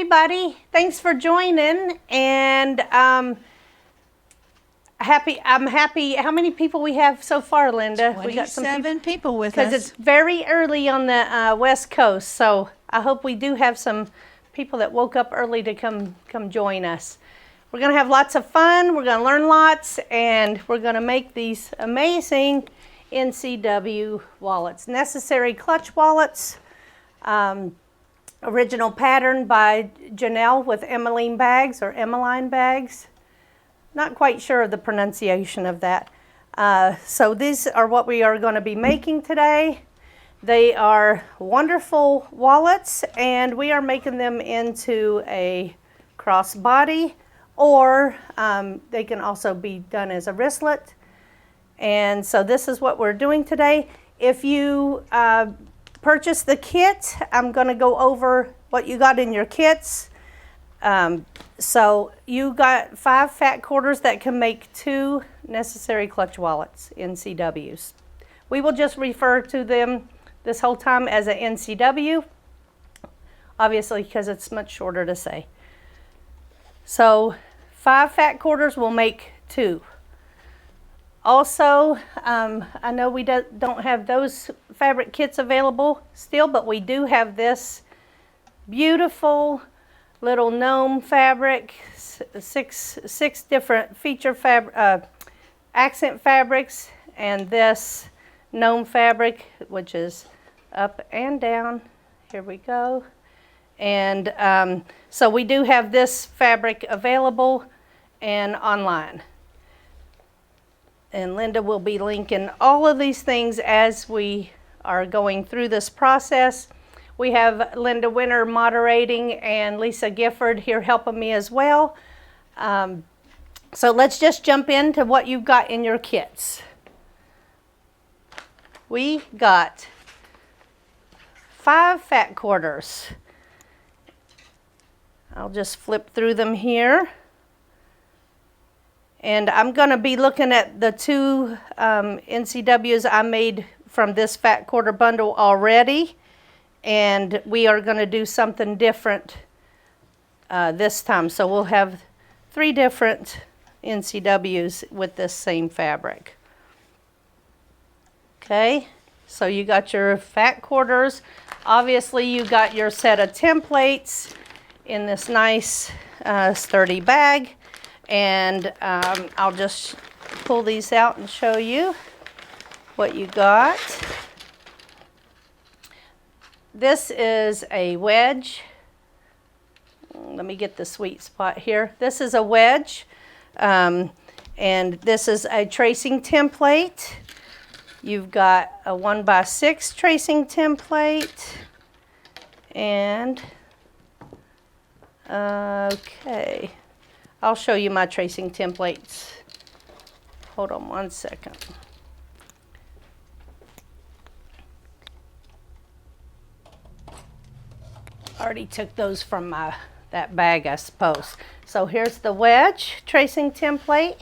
everybody. Thanks for joining. And I'm happy. How many people we have so far, Linda? We got some people with us. Because it's very early on the West Coast. So I hope we do have some people that woke up early to come join us. We're going to have lots of fun. We're going to learn lots. And we're going to make these amazing NCW wallets. Necessary clutch wallets. Original pattern by Janelle with Emmeline bags or Emmeline bags. Not quite sure of the pronunciation of that. So these are what we are going to be making today. They are wonderful wallets, and we are making them into a crossbody, or they can also be done as a wristlet. And so this is what we're doing today. If you purchase the kit, I'm going to go over what you got in your kits. So you got 5 fat quarters that can make 2 necessary clutch wallets, NCWs. We will just refer to them this whole time as an NCW, obviously because it's much shorter to say. So 5 fat quarters will make 2. Also, I know we don't have those fabric kits available still, but we do have this beautiful little gnome fabric, six different feature accent fabrics, and this gnome fabric, which is up and down. Here we go. And so we do have this fabric available and online. And Linda will be linking all of these things as we are going through this process. We have Linda Winter moderating and Lisa Gifford here helping me as well. So let's just jump into what you've got in your kits. We got 5 fat quarters. I'll just flip through them here. And I'm going to be looking at the 2 NCWs I made from this fat quarter bundle already. And we are going to do something different this time. So we'll have 3 different NCWs with this same fabric. Okay, so you got your fat quarters. Obviously you got your set of templates in this nice sturdy bag. And I'll just pull these out and show you what you got. This is a wedge. Let me get the sweet spot here. This is a wedge, and this is a tracing template. You've got a 1x6 tracing template, and okay. I'll show you my tracing templates. Hold on one second. Already took those from that bag, I suppose. So here's the wedge tracing template.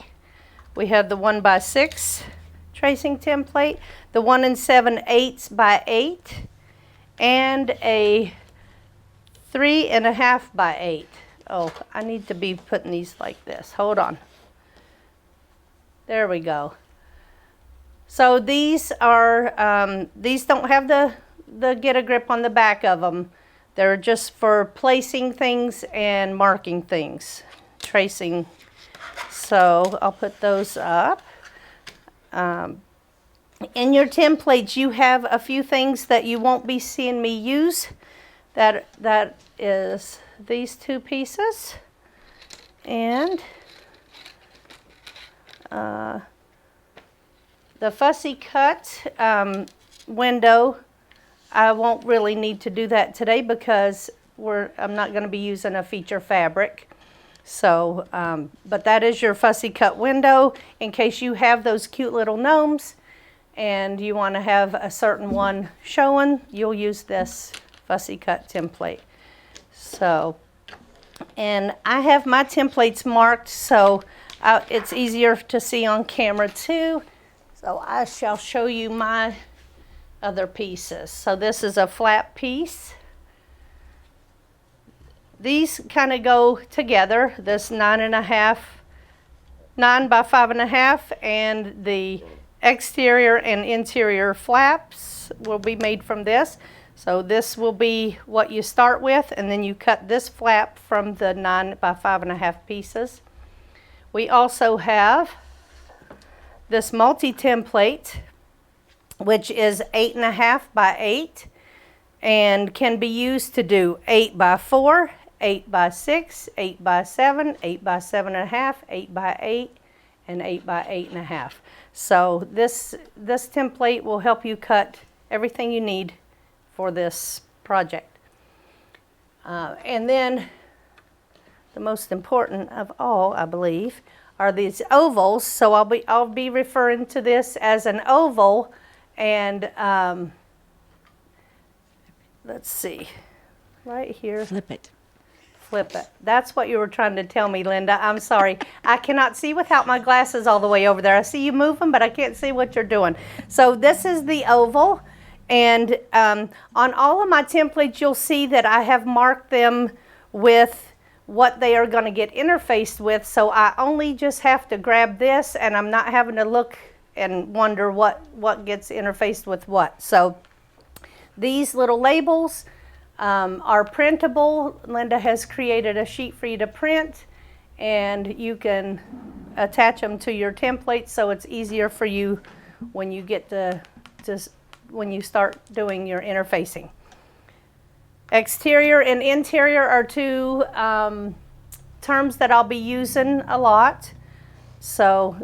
We have the 1x6 tracing template, the 1 7/8 by 8, and a 3.5 by 8. Oh, I need to be putting these like this. Hold on. There we go. So these are, these don't have the get a grip on the back of them. They're just for placing things and marking things, tracing. So I'll put those up. In your templates, you have a few things that you won't be seeing me use. That is these 2 pieces, and the fussy cut window. I won't really need to do that today because I'm not going to be using a feature fabric. So, but that is your fussy cut window in case you have those cute little gnomes and you want to have a certain one showing. You'll use this fussy cut template. So, and I have my templates marked so it's easier to see on camera too. So I shall show you my other pieces. So this is a flat piece these kind of go together, this 9 by 5.5, and the exterior and interior flaps will be made from this. So this will be what you start with, and then you cut this flap from the 9 by 5.5 pieces. We also have this multi-template, which is 8.5 by 8, and can be used to do 8 by 4, 8 by 6, 8 by 7, 8 by 7.5, 8 by 8, and 8 by 8.5. So this template will help you cut everything you need for this project. And then the most important of all, I believe, are these ovals. So I'll be referring to this as an oval, and let's see, right here. Flip it. Flip it. That's what you were trying to tell me, Linda. I'm sorry. I cannot see without my glasses all the way over there. I see you moving, but I can't see what you're doing. So this is the oval, and on all of my templates, you'll see that I have marked them with what they are going to get interfaced with. So I only just have to grab this, and I'm not having to look and wonder what gets interfaced with what. So these little labels are printable. Linda has created a sheet for you to print, and you can attach them to your template so it's easier for you when you get when you start doing your interfacing. Exterior and interior are two terms that I'll be using a lot. So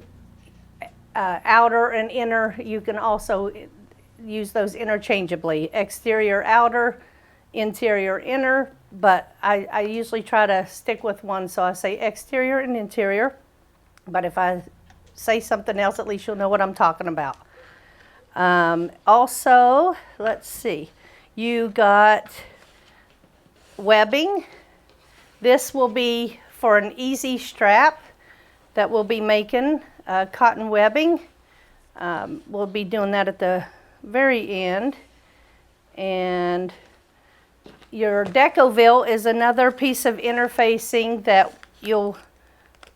outer and inner, you can also use those interchangeably. Exterior, outer, interior, inner, but I usually try to stick with one, so I say exterior and interior. But if I say something else, at least you'll know what I'm talking about. Also, let's see, you got webbing. This will be for an easy strap that we'll be making, cotton webbing. We'll be doing that at the very end. And your Decoville is another piece of interfacing that you'll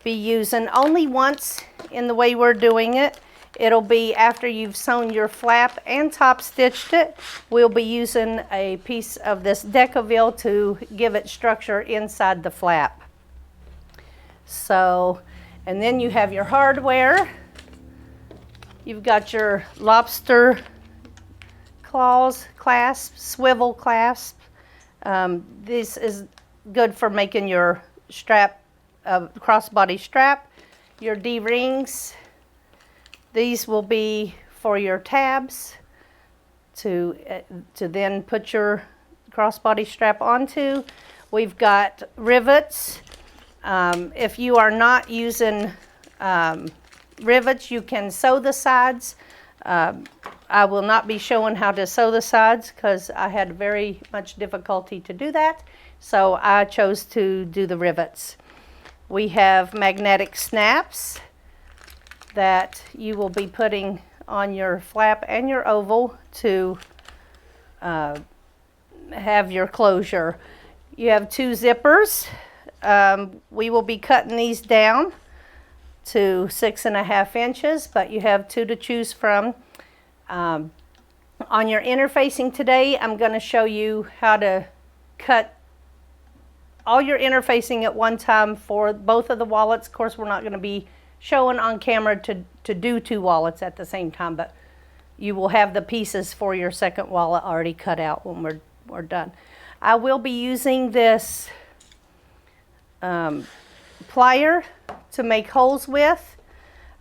be using only once in the way we're doing it. It'll be after you've sewn your flap and top stitched it. We'll be using a piece of this Decoville to give it structure inside the flap. So, and then you have your hardware. You've got your lobster claws, clasp, swivel clasp. This is good for making your strap, crossbody strap. Your D-rings. These will be for your tabs to then put your crossbody strap onto. We've got rivets. If you are not using rivets, you can sew the sides. I will not be showing how to sew the sides because I had very much difficulty to do that. So I chose to do the rivets. We have magnetic snaps that you will be putting on your flap and your oval to have your closure. You have two zippers. We will be cutting these down to 6.5 inches, but you have two to choose from. On your interfacing today, I'm going to show you how to cut all your interfacing at one time for both of the wallets. Of course, we're not going to be showing on camera to do two wallets at the same time, but you will have the pieces for your second wallet already cut out when we're done. I will be using this plier to make holes with.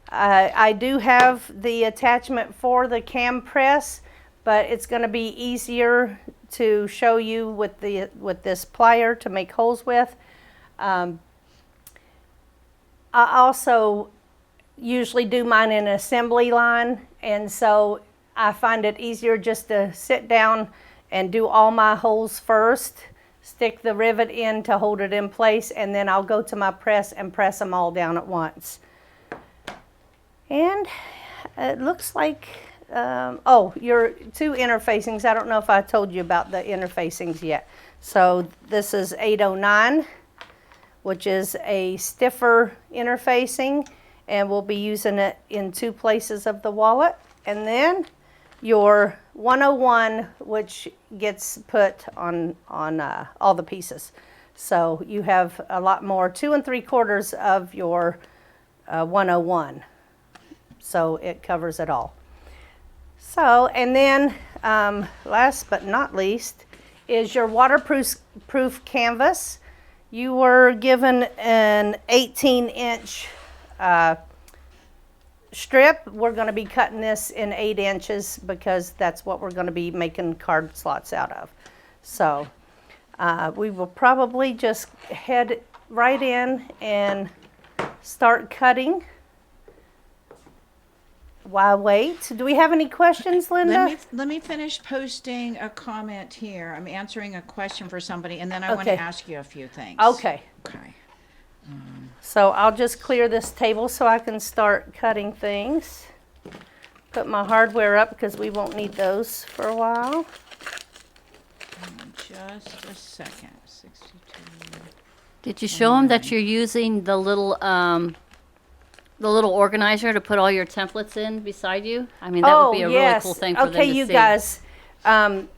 I do have the attachment for the cam press, but it's going to be easier to show you with this plier to make holes with. I also usually do mine in an assembly line, and so I find it easier just to sit down and do all my holes first, stick the rivet in to hold it in place, and then I'll go to my press and press them all down at once. And it looks like, oh, your two interfacings. I don't know if I told you about the interfacings yet. So this is 809, which is a stiffer interfacing, and we'll be using it in 2 places of the wallet. And then your 101, which gets put on all the pieces. So you have a lot more, 2 3/4 of your 101. So it covers it all. So, and then last but not least is your waterproof canvas. You were given an 18-inch strip. We're going to be cutting this in 8 inches because that's what we're going to be making card slots out of. So we will probably just head right in and start cutting. While wait, do we have any questions, Linda? Let me finish posting a comment here. I'm answering a question for somebody, and then I want to ask you a few things. Okay. Okay. So I'll just clear this table so I can start cutting things. Put my hardware up because we won't need those for a while. Just a second. 62. Did you show them that you're using the little organizer to put all your templates in beside you? I mean, that would be a really cool thing for them to see. Okay, you guys.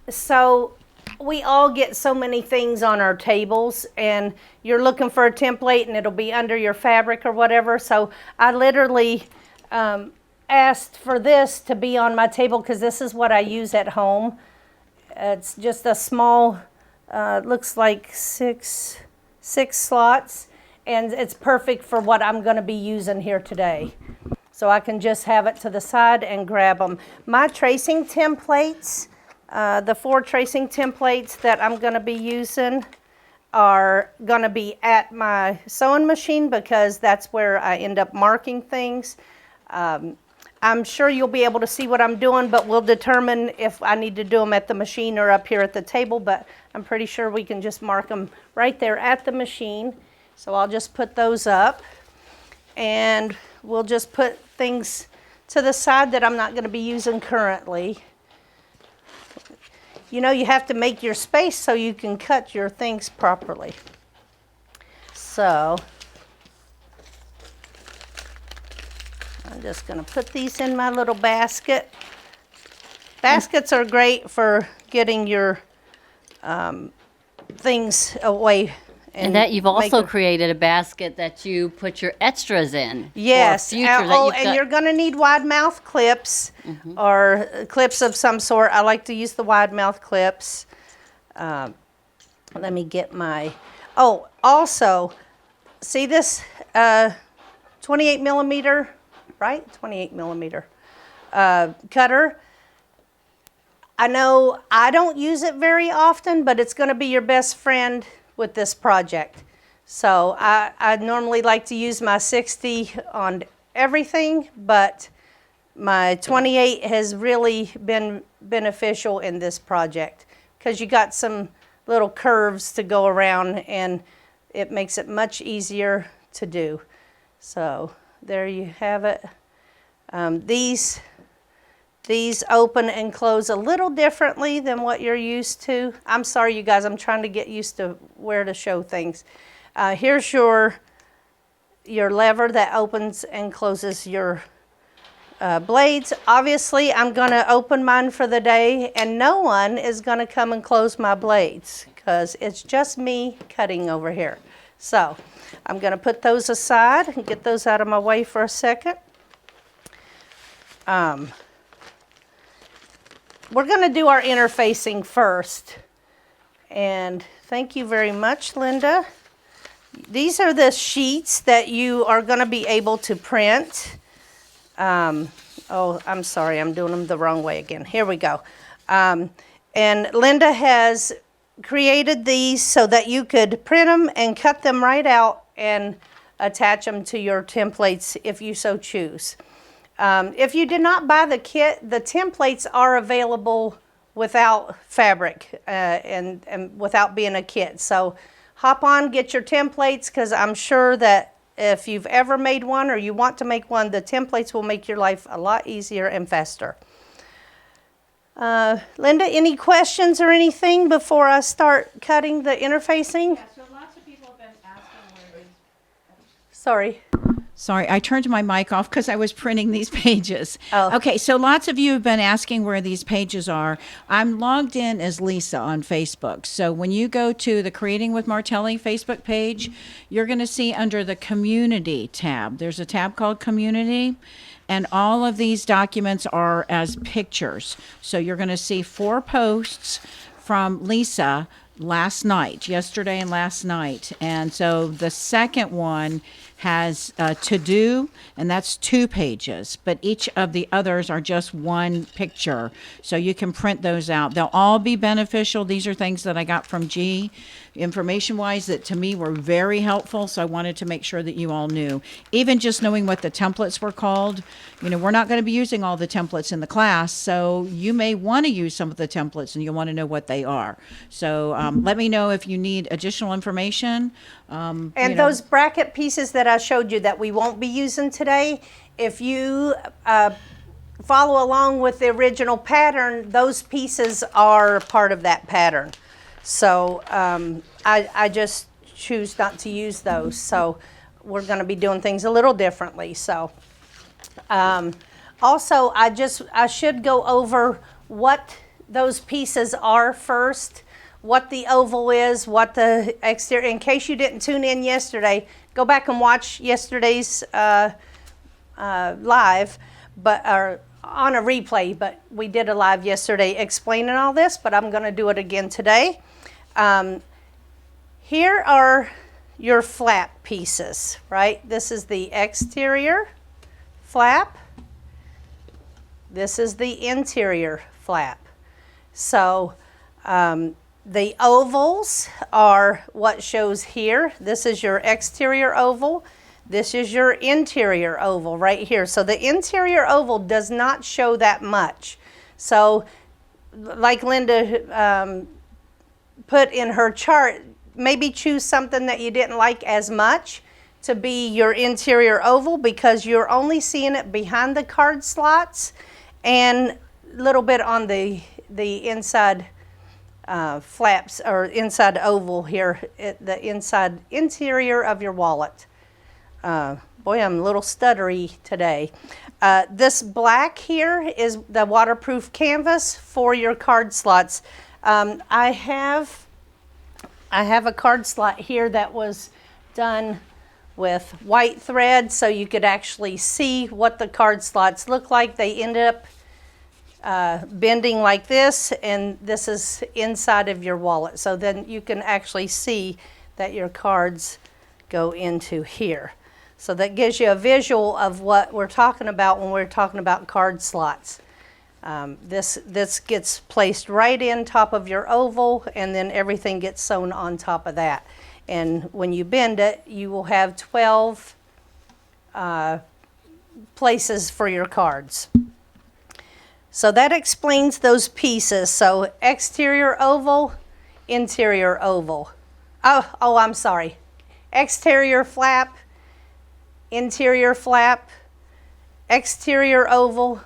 So we all get so many things on our tables, and you're looking for a template, and it'll be under your fabric or whatever. So I literally asked for this to be on my table because this is what I use at home. It's just a small, looks like six slots, and it's perfect for what I'm going to be using here today. So I can just have it to the side and grab them. My tracing templates, the 4 tracing templates that I'm going to be using are going to be at my sewing machine because that's where I end up marking things. I'm sure you'll be able to see what I'm doing, but we'll determine if I need to do them at the machine or up here at the table, but I'm pretty sure we can just mark them right there at the machine. So I'll just put those up, and we'll just put things to the side that I'm not going to be using currently. You know, you have to make your space so you can cut your things properly. So I'm just going to put these in my little basket. Baskets are great for getting your things away. And that you've also created a basket that you put your extras in. Yes. And you're going to need wide mouth clips or clips of some sort. I like to use the wide mouth clips. Let me get my, also, see this 28 millimeter, right? 28 millimeter cutter. I know I don't use it very often, but it's going to be your best friend with this project. So I normally like to use my 60 on everything, but my 28 has really been beneficial in this project because you got some little curves to go around and it makes it much easier to do. So there you have it. These open and close a little differently than what you're used to. I'm sorry, you guys, I'm trying to get used to where to show things. Here's your lever that opens and closes your blades. Obviously, I'm going to open mine for the day, and no one is going to come and close my blades because it's just me cutting over here. So I'm going to put those aside and get those out of my way for a second. We're going to do our interfacing first. And thank you very much, Linda. These are the sheets that you are going to be able to print. I'm sorry, I'm doing them the wrong way again. Here we go. And Linda has created these so that you could print them and cut them right out and attach them to your templates if you so choose. If you did not buy the kit, the templates are available without fabric and without being a kit. So hop on, get your templates, because I'm sure that if you've ever made one or you want to make one, the templates will make your life a lot easier and faster. Linda, any questions or anything before I start cutting the interfacing? Yeah, so lots of people have been asking where Sorry. Sorry, I turned my mic off because I was printing these pages. Oh. Okay, so lots of you have been asking where these pages are. I'm logged in as Lisa on Facebook. So when you go to the Creating with Martelli Facebook page, you're going to see under the Community tab, there's a tab called Community. And all of these documents are as pictures. So you're going to see 4 posts from Lisa last night, yesterday and last night. And so the second one has to do, and that's 2 pages, but each of the others are just 1 picture. So you can print those out. They'll all be beneficial. These are things that I got from G, information-wise, that to me were very helpful. So I wanted to make sure that you all knew. Even just knowing what the templates were called, you know, we're not going to be using all the templates in the class, so you may want to use some of the templates and you'll want to know what they are. So let me know if you need additional information. And those bracket pieces that I showed you that we won't be using today, if you follow along with the original pattern, those pieces are part of that pattern. So I just choose not to use those. So we're going to be doing things a little differently. So also, I should go over what those pieces are first, what the oval is, what the exterior. In case you didn't tune in yesterday, go back and watch yesterday's live, or on a replay. But we did a live yesterday explaining all this, but I'm going to do it again today. Here are your flap pieces, right? This is the exterior flap. This is the interior flap. So the ovals are what shows here. This is your exterior oval. This is your interior oval right here. So the interior oval does not show that much. So like Linda put in her chart, maybe choose something that you didn't like as much to be your interior oval, because you're only seeing it behind the card slots and a little bit on the inside flaps, or inside oval here, the inside interior of your wallet. Boy, I'm a little stuttery today. This black here is the waterproof canvas for your card slots. I have a card slot here that was done with white thread, so you could actually see what the card slots look like. They ended up bending like this, and this is inside of your wallet. So then you can actually see that your cards go into here. So that gives you a visual of what we're talking about when we're talking about card slots. This gets placed right in top of your oval, and then everything gets sewn on top of that. And when you bend it, you will have 12 places for your cards. So that explains those pieces. So exterior oval, interior oval. Oh, I'm sorry. Exterior flap, interior flap, exterior oval,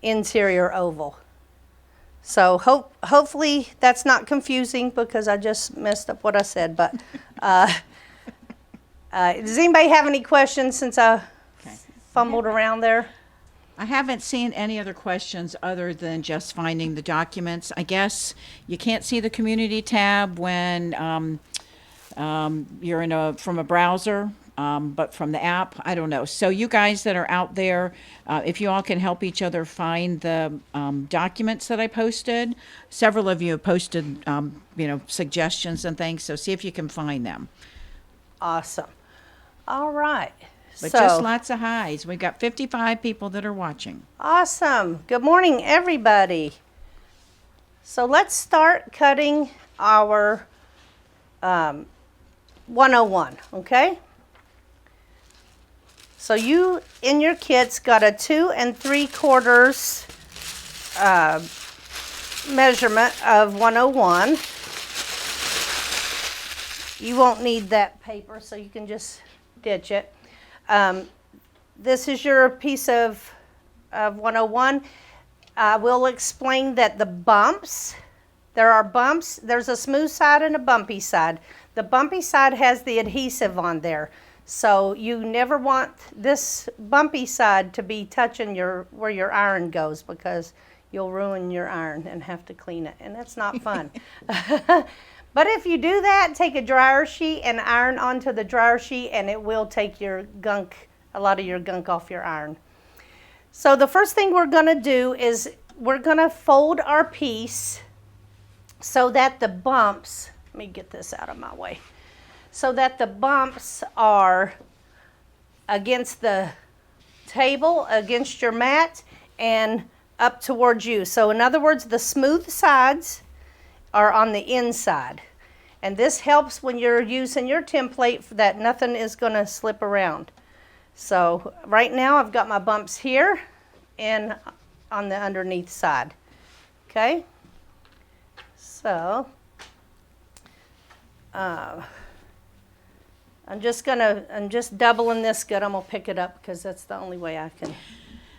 interior oval. So hopefully that's not confusing, because I just messed up what I said. But does anybody have any questions since I fumbled around there? I haven't seen any other questions other than just finding the documents. I guess you can't see the community tab when you're from a browser, but from the app, I don't know. So you guys that are out there, if you all can help each other find the documents that I posted. Several of you have posted, suggestions and things. So see if you can find them. Awesome. All right. But just lots of highs. We've got 55 people that are watching. Awesome. Good morning, everybody. So let's start cutting our 101, okay? So you, in your kits, got a 2 3/4 measurement of 101. You won't need that paper, so you can just ditch it. This is your piece of 101. I will explain that the bumps, there are bumps, there's a smooth side and a bumpy side. The bumpy side has the adhesive on there. So you never want this bumpy side to be touching where your iron goes, because you'll ruin your iron and have to clean it, and that's not fun. But if you do that, take a dryer sheet and iron onto the dryer sheet, and it will take your gunk, a lot of your gunk off your iron. So the first thing we're going to do is we're going to fold our piece so that the bumps, let me get this out of my way, so that the bumps are against the table, against your mat, and up towards you. So in other words, the smooth sides are on the inside. And this helps when you're using your template that nothing is going to slip around. So right now I've got my bumps here and on the underneath side. Okay? So I'm just doubling this good. I'm gonna pick it up because that's the only way I can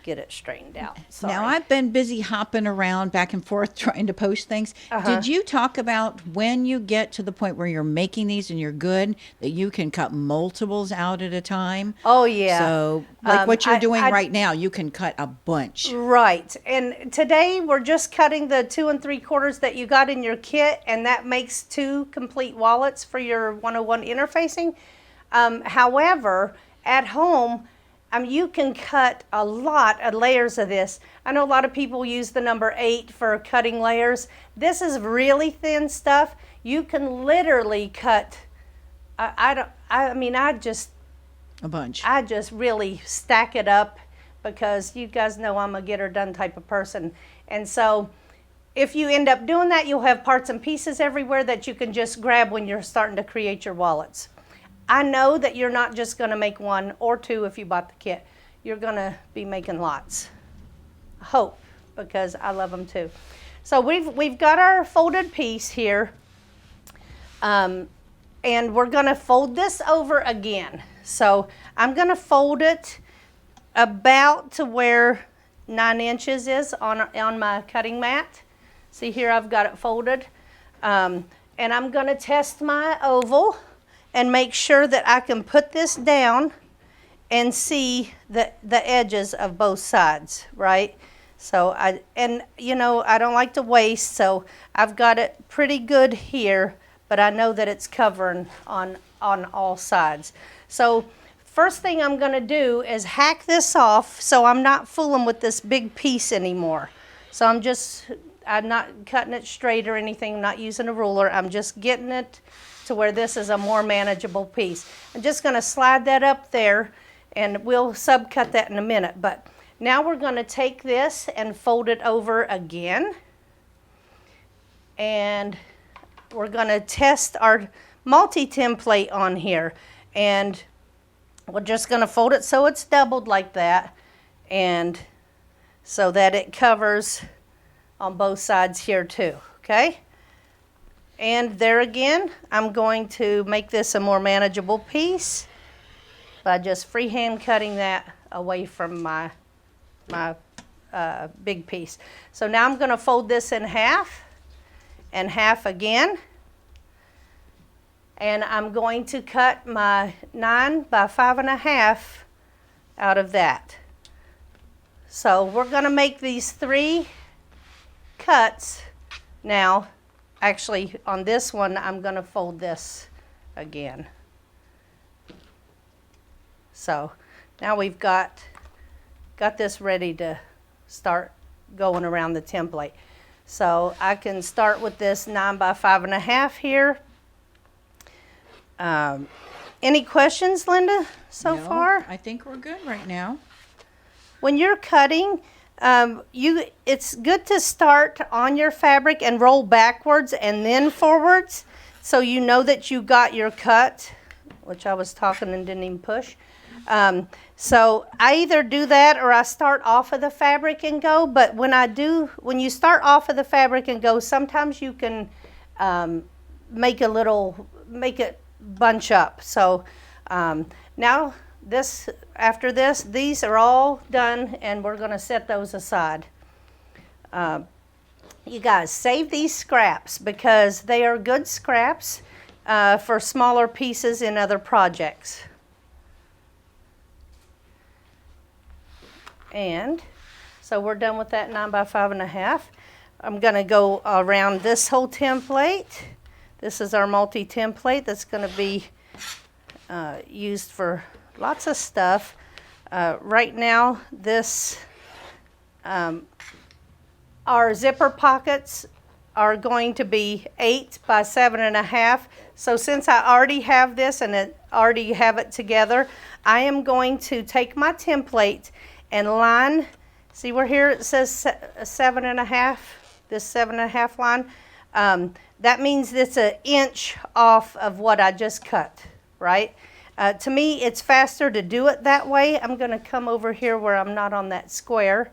get it straightened out. Sorry. Now, I've been busy hopping around back and forth trying to post things. Did you talk about when you get to the point where you're making these and you're good, that you can cut multiples out at a time? Oh, yeah. So, like what you're doing right now, you can cut a bunch. Right. And today we're just cutting the 2 3/4 that you got in your kit, and that makes 2 complete wallets for your 101 interfacing. However, at home, you can cut a lot of layers of this. I know a lot of people use the number 8 for cutting layers. This is really thin stuff. You can literally cut, a bunch. I just really stack it up because you guys know I'm a get her done type of person. And so if you end up doing that, you'll have parts and pieces everywhere that you can just grab when you're starting to create your wallets. I know that you're not just going to make 1 or 2 if you bought the kit. You're going to be making lots. I hope, because I love them too. So we've got our folded piece here, and we're going to fold this over again. So I'm going to fold it about to where 9 inches is on my cutting mat. See here, I've got it folded, and I'm going to test my oval and make sure that I can put this down and see the edges of both sides, right? So I don't like to waste, so I've got it pretty good here, but I know that it's covering on all sides. So first thing I'm gonna do is hack this off so I'm not fooling with this big piece anymore. So I'm not cutting it straight or anything, I'm not using a ruler, I'm just getting it to where this is a more manageable piece. I'm just going to slide that up there, and we'll subcut that in a minute. But now we're going to take this and fold it over again, and we're going to test our multi-template on here, and we're just going to fold it so it's doubled like that, and so that it covers on both sides here too. Okay? And there again, I'm going to make this a more manageable piece by just freehand cutting that away from my big piece. So now I'm going to fold this in half and half again. And I'm going to cut my 9 by 5.5 out of that. So we're going to make these 3 cuts now. Actually, on this one, I'm going to fold this again. So now we've got this ready to start going around the template. So I can start with this 9 by 5.5 here. Any questions, Linda, so far? I think we're good right now. When you're cutting, it's good to start on your fabric and roll backwards and then forwards, so you know that you got your cut, which I was talking and didn't even push. So I either do that or I start off of the fabric and go, but when you start off of the fabric and go, sometimes you can make it bunch up. So now after this, these are all done, and we're going to set those aside. You guys, save these scraps because they are good scraps for smaller pieces in other projects. And so we're done with that 9 by 5.5. I'm going to go around this whole template. This is our multi-template that's going to be used for lots of stuff. Right now, our zipper pockets are going to be 8 by 7.5. So since I already have this and already have it together, I am going to take my template and line, see where here it says 7.5, this 7.5 line. That means it's an inch off of what I just cut, right? To me, it's faster to do it that way. I'm going to come over here where I'm not on that square.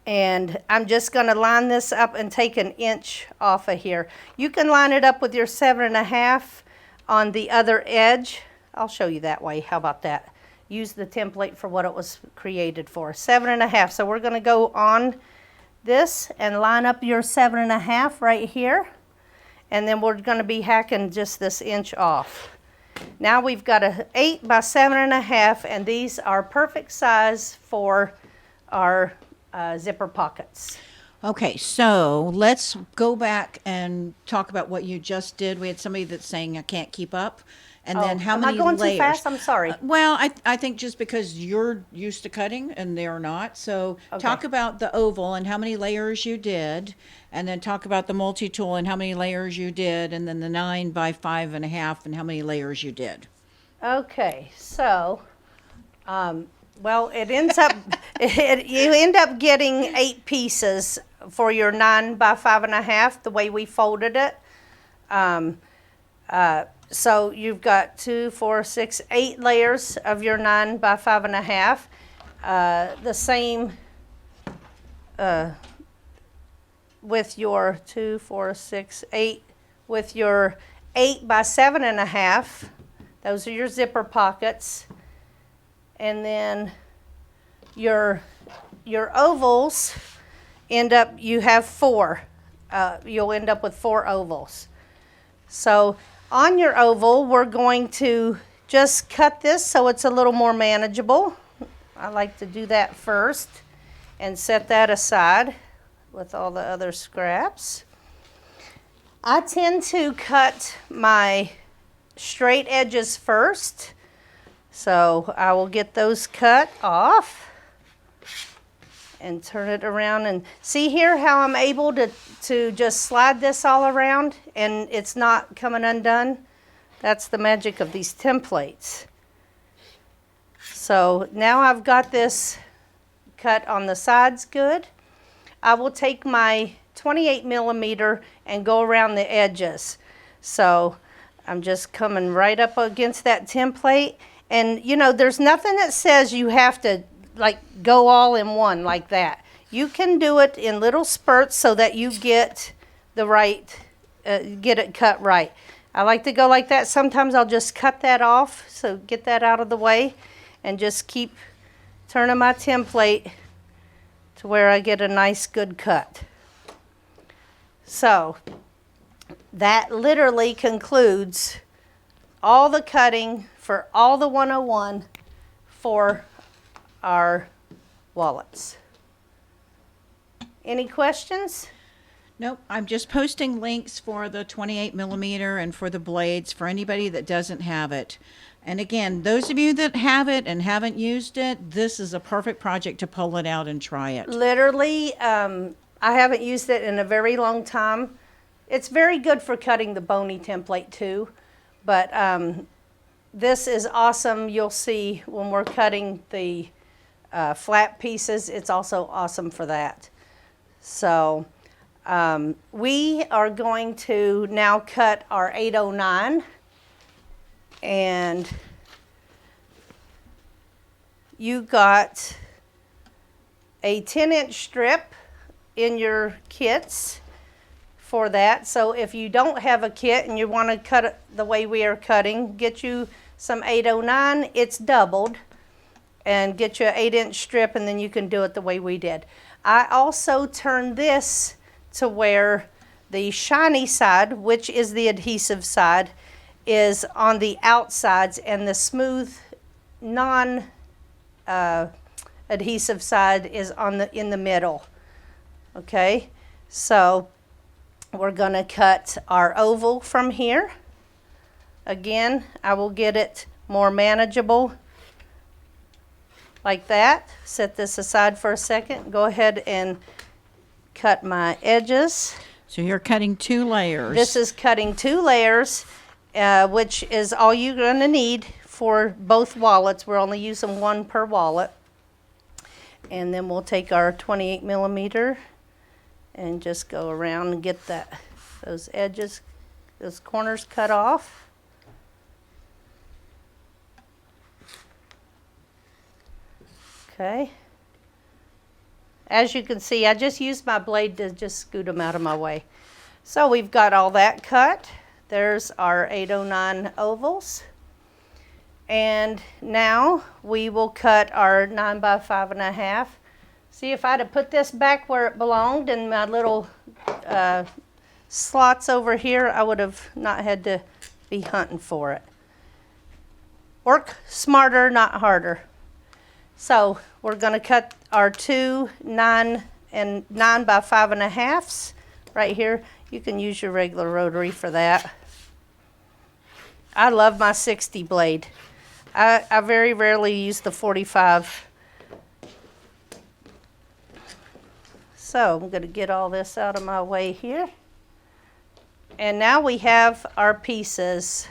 And I'm just going to line this up and take an inch off of here. You can line it up with your 7.5 on the other edge. I'll show you that way. How about that? Use the template for what it was created for. 7.5. So we're going to go on this and line up your 7.5 right here. And then we're going to be hacking just this inch off. Now we've got a 8 by 7.5, and these are perfect size for our zipper pockets. Okay, so let's go back and talk about what you just did. We had somebody that's saying I can't keep up. And then how many layers? Am I going too fast? I'm sorry. Well, I think just because you're used to cutting and they're not. So talk about the oval and how many layers you did, and then talk about the multi-tool and how many layers you did, and then the 9 by 5.5 and how many layers you did. Okay, so, well, it ends up, you end up getting 8 pieces for your 9 by 5.5, the way we folded it. So you've got 2, 4, 6, 8 layers of your 9 by 5.5. The same with your 2, 4, 6, 8, with your 8 by 7.5. Those are your zipper pockets. And then your ovals you have 4. You'll end up with 4 ovals. So on your oval, we're going to just cut this so it's a little more manageable. I like to do that first and set that aside with all the other scraps. I tend to cut my straight edges first, so I will get those cut off and turn it around, and see here how I'm able to just slide this all around and it's not coming undone. That's the magic of these templates. So now I've got this cut on the sides good. I will take my 28 millimeter and go around the edges. So I'm just coming right up against that template, and you know, there's nothing that says you have to like go all in one like that. You can do it in little spurts so that you get the right, get it cut right. I like to go like that. Sometimes I'll just cut that off, so get that out of the way, and just keep turning my template to where I get a nice good cut. So that literally concludes all the cutting for all the 101 for our wallets. Any questions? Nope, I'm just posting links for the 28 millimeter and for the blades for anybody that doesn't have it. And again, those of you that have it and haven't used it, this is a perfect project to pull it out and try it. Literally, I haven't used it in a very long time. It's very good for cutting the bony template too, but this is awesome. You'll see when we're cutting the flat pieces, it's also awesome for that. So we are going to now cut our 809, and you got a 10-inch strip in your kits for that. So if you don't have a kit and you want to cut it the way we are cutting, get you some 809, it's doubled, and get you an 8-inch strip, and then you can do it the way we did. I also turned this to where the shiny side, which is the adhesive side, is on the outsides, and the smooth non adhesive side is in the middle. Okay, so we're going to cut our oval from here. Again, I will get it more manageable like that. Set this aside for a second. Go ahead and cut my edges. So you're cutting 2 layers. This is cutting 2 layers, which is all you're going to need for both wallets. We're only using 1 per wallet. And then we'll take our 28 millimeter and just go around and get those edges, those corners cut off. Okay. As you can see, I just used my blade to just scoot them out of my way. So we've got all that cut. There's our 809 ovals. And now we will cut our 9 by 5.5. See, if I'd have put this back where it belonged in my little slots over here, I would have not had to be hunting for it. Work smarter, not harder. So we're going to cut our 2 9 by 5.5s right here. You can use your regular rotary for that. I love my 60 blade. I very rarely use the 45. So I'm going to get all this out of my way here. And now we have our pieces,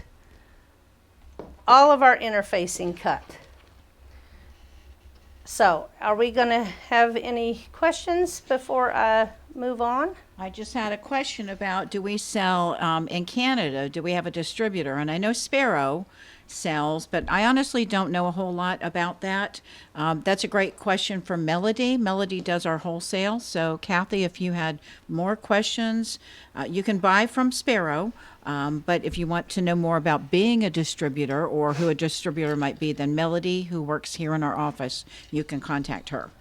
all of our interfacing cut. So are we going to have any questions before I move on? I just had a question about, do we sell in Canada? Do we have a distributor? And I know Sparrow sells, but I honestly don't know a whole lot about that. That's a great question for Melody. Melody does our wholesale. So Kathy, if you had more questions, you can buy from Sparrow. But if you want to know more about being a distributor or who a distributor might be, then Melody, who works here in our office, you can contact her.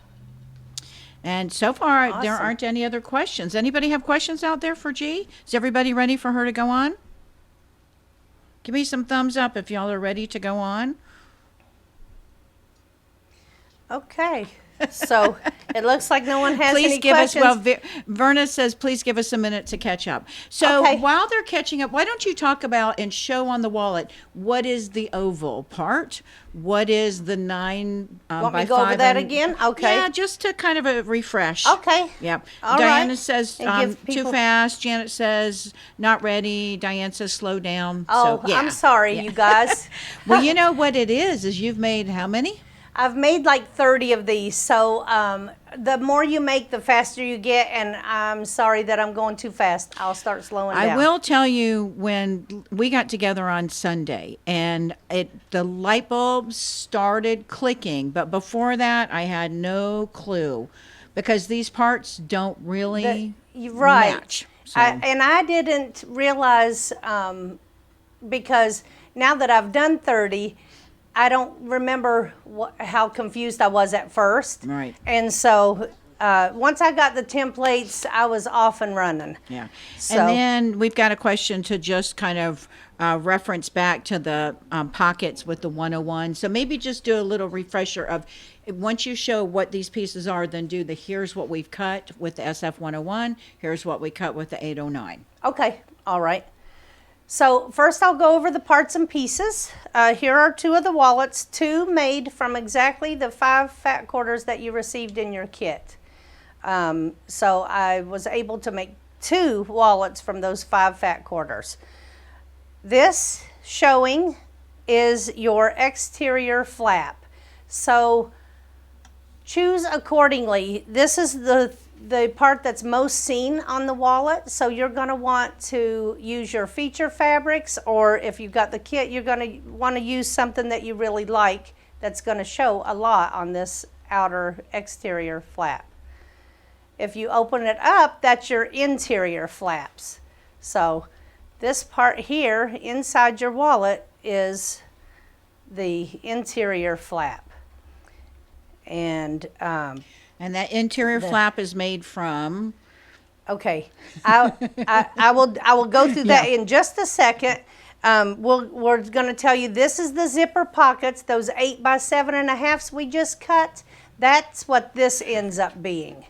And so far, Awesome. There aren't any other questions. Anybody have questions out there for G? Is everybody ready for her to go on? Give me some thumbs up if y'all are ready to go on. Okay. So it looks like no one has Please any give questions. us, well, Verna says, please give us a minute to catch up. So Okay. while they're catching up, why don't you talk about and show on the wallet, what is the oval part? What is the 9 Want by me to go 5? over that again? Okay. Yeah, just to kind of a refresh. Okay. Yep. All Diana right. says And give too people- fast. Janet says not ready. Diane says slow down. Oh, so, yeah. I'm sorry, Yeah. you guys. Well, you know what it is you've made how many? I've made like 30 of these, so the more you make, the faster you get, and I'm sorry that I'm going too fast. I'll start slowing down. I will tell you, when we got together on Sunday and the light bulbs started clicking, but before that I had no clue because these parts don't really Right. match. So. And I didn't realize, because now that I've done 30, I don't remember how confused I was at first. Right. And so once I got the templates, I was off and running. Yeah. So- And then we've got a question to just kind of reference back to the pockets with the 101. So maybe just do a little refresher of, once you show what these pieces are, then do the here's what we've cut with the SF 101, here's what we cut with the 809. Okay, all right. So first I'll go over the parts and pieces. Here are 2 of the wallets, 2 made from exactly the 5 fat quarters that you received in your kit. So I was able to make 2 wallets from those 5 fat quarters. This showing is your exterior flap. So choose accordingly. This is the part that's most seen on the wallet, so you're going to want to use your feature fabrics, or if you've got the kit, you're going to want to use something that you really like that's going to show a lot on this outer exterior flap. If you open it up, that's your interior flaps. So this part here inside your wallet is the interior flap. And And that interior flap is made from. Okay, I will go through that Yeah. in just a second. We're going to tell you this is the zipper pockets, those 8 by 7.5s we just cut. That's what this ends up being.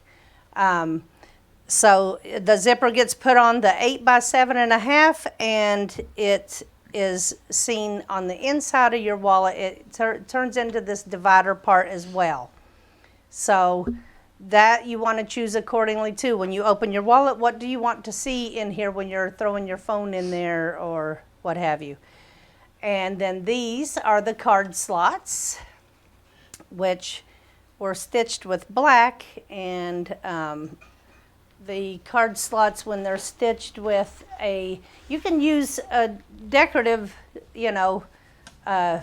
So the zipper gets put on the 8 by 7.5, and it is seen on the inside of your wallet. It turns into this divider part as well. So that you want to choose accordingly too. When you open your wallet, what do you want to see in here when you're throwing your phone in there or what have you? And then these are the card slots, which were stitched with black, and the card slots, when they're stitched with you can use a decorative,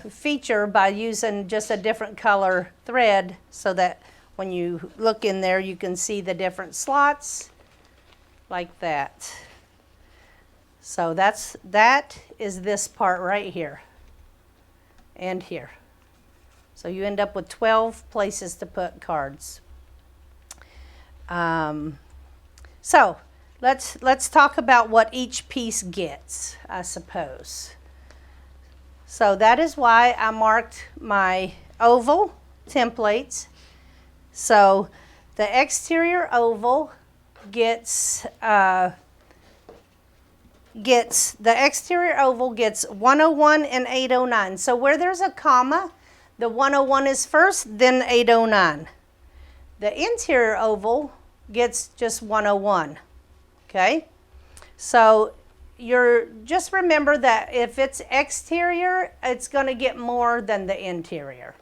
feature by using just a different color thread, so that when you look in there, you can see the different slots like that. So that is this part right here and here. So you end up with 12 places to put cards. So let's talk about what each piece gets, I suppose. So that is why I marked my oval templates. So the exterior oval gets 101 and 809. So where there's a comma, the 101 is first, then 809. The interior oval gets just 101. Okay? So just remember that if it's exterior, it's going to get more than the interior.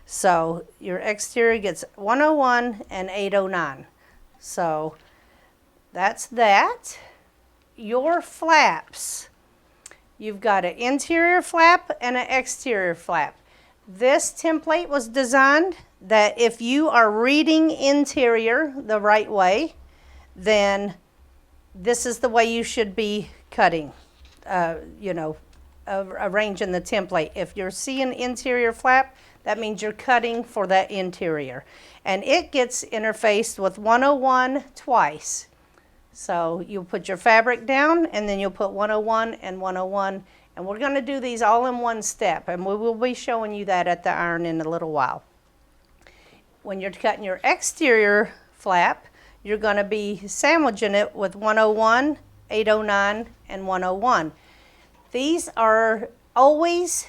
So your exterior gets 101 and 809. So that's that. Your flaps, you've got an interior flap and an exterior flap. This template was designed that if you are reading interior the right way, then this is the way you should be cutting, arranging the template. If you're seeing interior flap, that means you're cutting for that interior. And it gets interfaced with 101 twice. So you'll put your fabric down, and then you'll put 101 and 101. And we're going to do these all in one step, and we will be showing you that at the iron in a little while. When you're cutting your exterior flap, you're going to be sandwiching it with 101, 809, and 101. These are always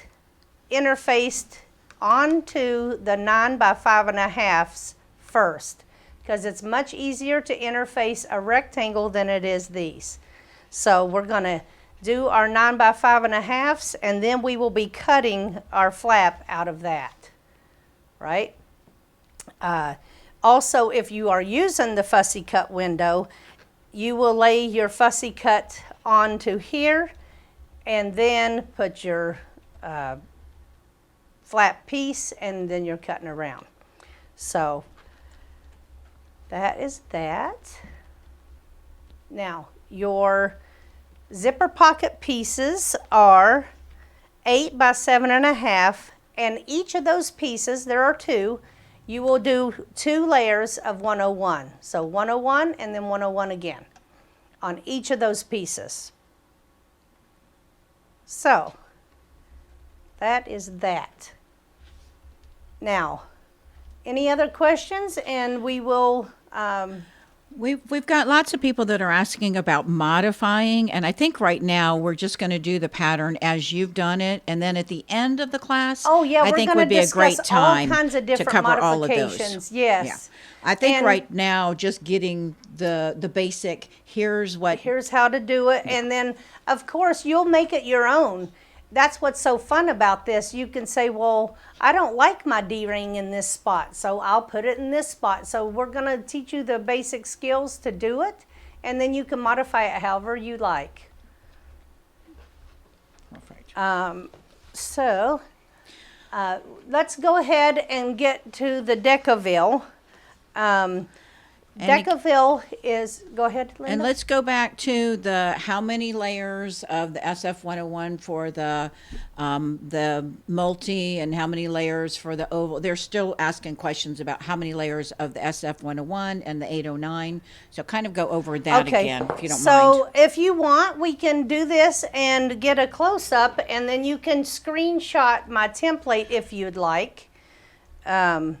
interfaced onto the 9 by 5.5s first, because it's much easier to interface a rectangle than it is these. So we're going to do our 9 by 5.5s, and then we will be cutting our flap out of that, right? Also, if you are using the fussy cut window, you will lay your fussy cut onto here and then put your flap piece, and then you're cutting around. So that is that. Now, your zipper pocket pieces are 8 by 7.5, and each of those pieces, there are 2, you will do 2 layers of 101. So 101 and then 101 again on each of those pieces. So that is that. Now, any other questions? And we will We've got lots of people that are asking about modifying, and I think right now we're just going to do the pattern as you've done it, and then at the end of the class, I think would be a great time all kinds of different to cover all of those. modifications. Yes. Yeah. I think And right now just getting the basic, here's how to do it, and then of course you'll make it your own. That's what's so fun about this. You can say, well, I don't like my D-ring in this spot, so I'll put it in this spot. So we're going to teach you the basic skills to do it, and then you can modify it however you like. Perfect. So let's go ahead and get to the Decoville. Decoville is, go ahead, Linda. And let's go back to the how many layers of the SF-101 for the multi and how many layers for the oval. They're still asking questions about how many layers of the SF-101 and the 809. So kind of go over that again, if you don't mind. So if you want, we can do this and get a close-up, and then you can screenshot my template if you'd like. I'll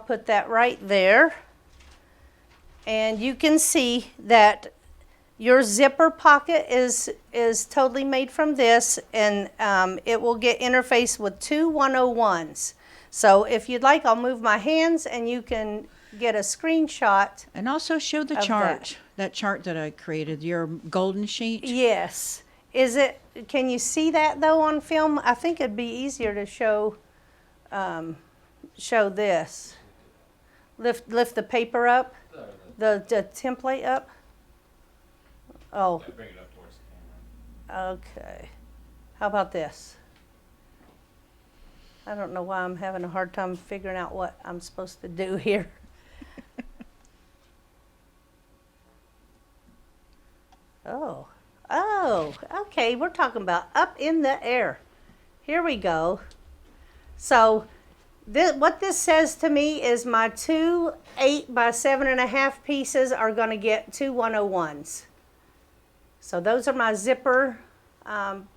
put that right there. And you can see that your zipper pocket is totally made from this, and it will get interfaced with two 101s. So if you'd like, I'll move my hands and you can get a screenshot. And also show the chart, that chart that I created, your golden sheet. Yes. Can you see that though on film? I think it'd be easier to show this. Lift the paper up. The template up? Oh. Yeah, bring it up towards the camera. Okay. How about this? I don't know why I'm having a hard time figuring out what I'm supposed to do here. Oh. Oh, okay. We're talking about up in the air. Here we go. So, what this says to me is my two 8 by 7.5 pieces are going to get two 101s. So those are my zipper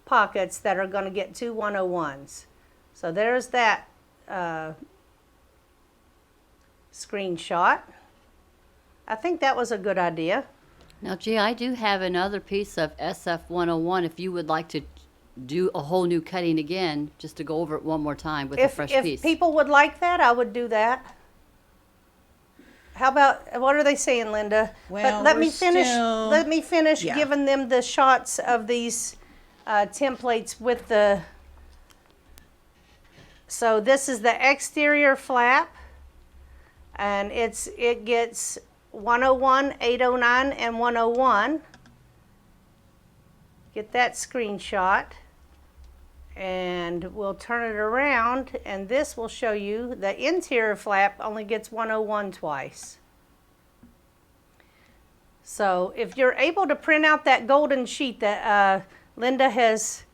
pockets that are going to get two 101s. So there's that screenshot. I think that was a good idea. Now, G, I do have another piece of SF-101 if you would like to do a whole new cutting again, just to go over it one more time with a fresh piece. If people would like that, I would do that. How about, what are they saying, Linda? Well, but let we're me finish. still- Let me finish Yeah. giving them the shots of these templates with the. So this is the exterior flap, and it gets 101, 809, and 101. Get that screenshot. And we'll turn it around, and this will show you the interior flap only gets 101 twice. So if you're able to print out that golden sheet that Linda has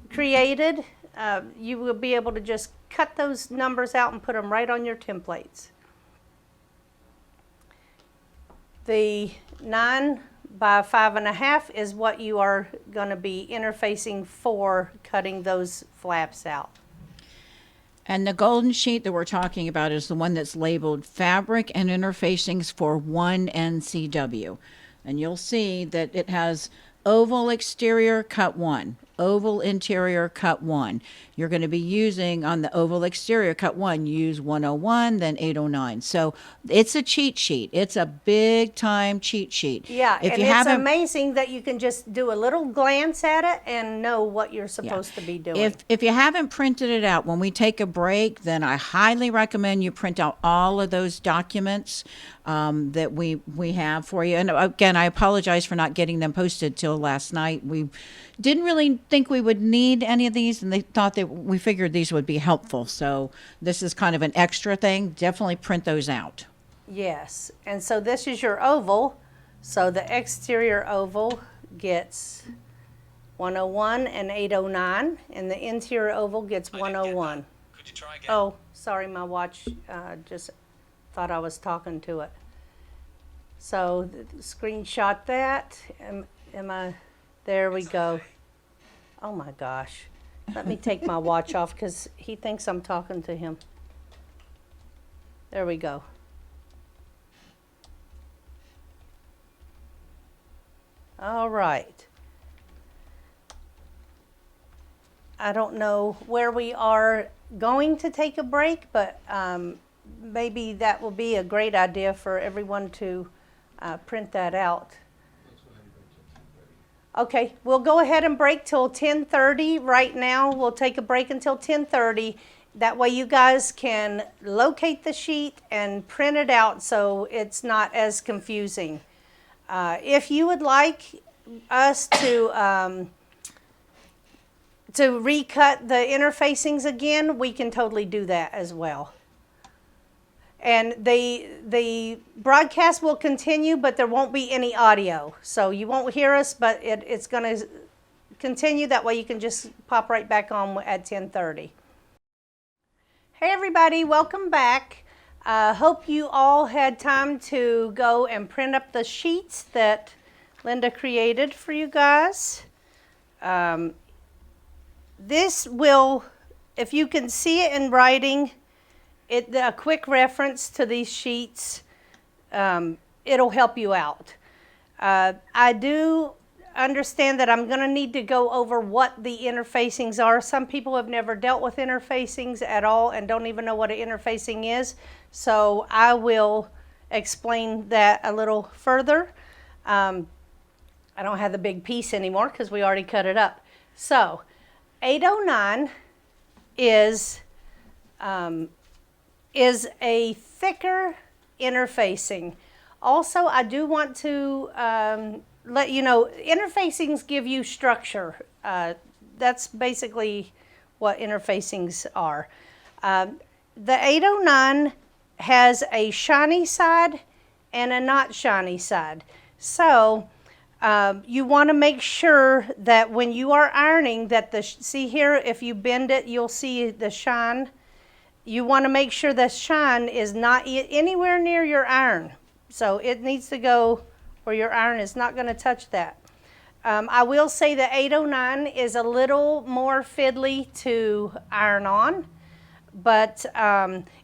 created, you will be able to just cut those numbers out and put them right on your templates. The 9 by 5.5 is what you are going to be interfacing for cutting those flaps out. And the golden sheet that we're talking about is the one that's labeled Fabric and Interfacings for 1 NCW. And you'll see that it has oval exterior, cut 1. Oval interior, cut 1. You're going to be using on the oval exterior, cut 1, use 101, then 809. So it's a cheat sheet. It's a big time cheat sheet. Yeah, if and you it's haven't, amazing that you can just do a little glance at it and know what you're supposed to be doing. If you haven't printed it out, when we take a break, then I highly recommend you print out all of those documents that we have for you. And again, I apologize for not getting them posted till last night. We didn't really think we would need any of these, and they thought that we figured these would be helpful. So this is kind of an extra thing. Definitely print those out. Yes, and so this is your oval. So the exterior oval gets 101 and 809, and the interior oval gets 101. Could you try again? Oh, sorry, my watch just thought I was talking to it. So screenshot that. Am I? There we go. Oh my gosh. Let me take my watch off because he thinks I'm talking to him. There we go. All right. I don't know where we are going to take a break, but maybe that will be a great idea for everyone to print that out. Okay, we'll go ahead and break till 10:30 right now. We'll take a break until 10:30. That way you guys can locate the sheet and print it out so it's not as confusing. If you would like us to recut the interfacings again, we can totally do that as well. And the broadcast will continue, but there won't be any audio. So you won't hear us, but it's going to continue. That way you can just pop right back on at 10:30. Hey everybody, welcome back. Hope you all had time to go and print up the sheets that Linda created for you guys. This will, if you can see it in writing, a quick reference to these sheets, it'll help you out. I do understand that I'm going to need to go over what the interfacings are. Some people have never dealt with interfacings at all and don't even know what an interfacing is. So I will explain that a little further. I don't have the big piece anymore because we already cut it up. So 809 is a thicker interfacing. Also, I do want to let you know, interfacings give you structure. That's basically what interfacings are. The 809 has a shiny side and a not shiny side. So you want to make sure that when you are ironing that see here, if you bend it, you'll see the shine. You want to make sure the shine is not anywhere near your iron. So it needs to go where your iron is not going to touch that. I will say the 809 is a little more fiddly to iron on, but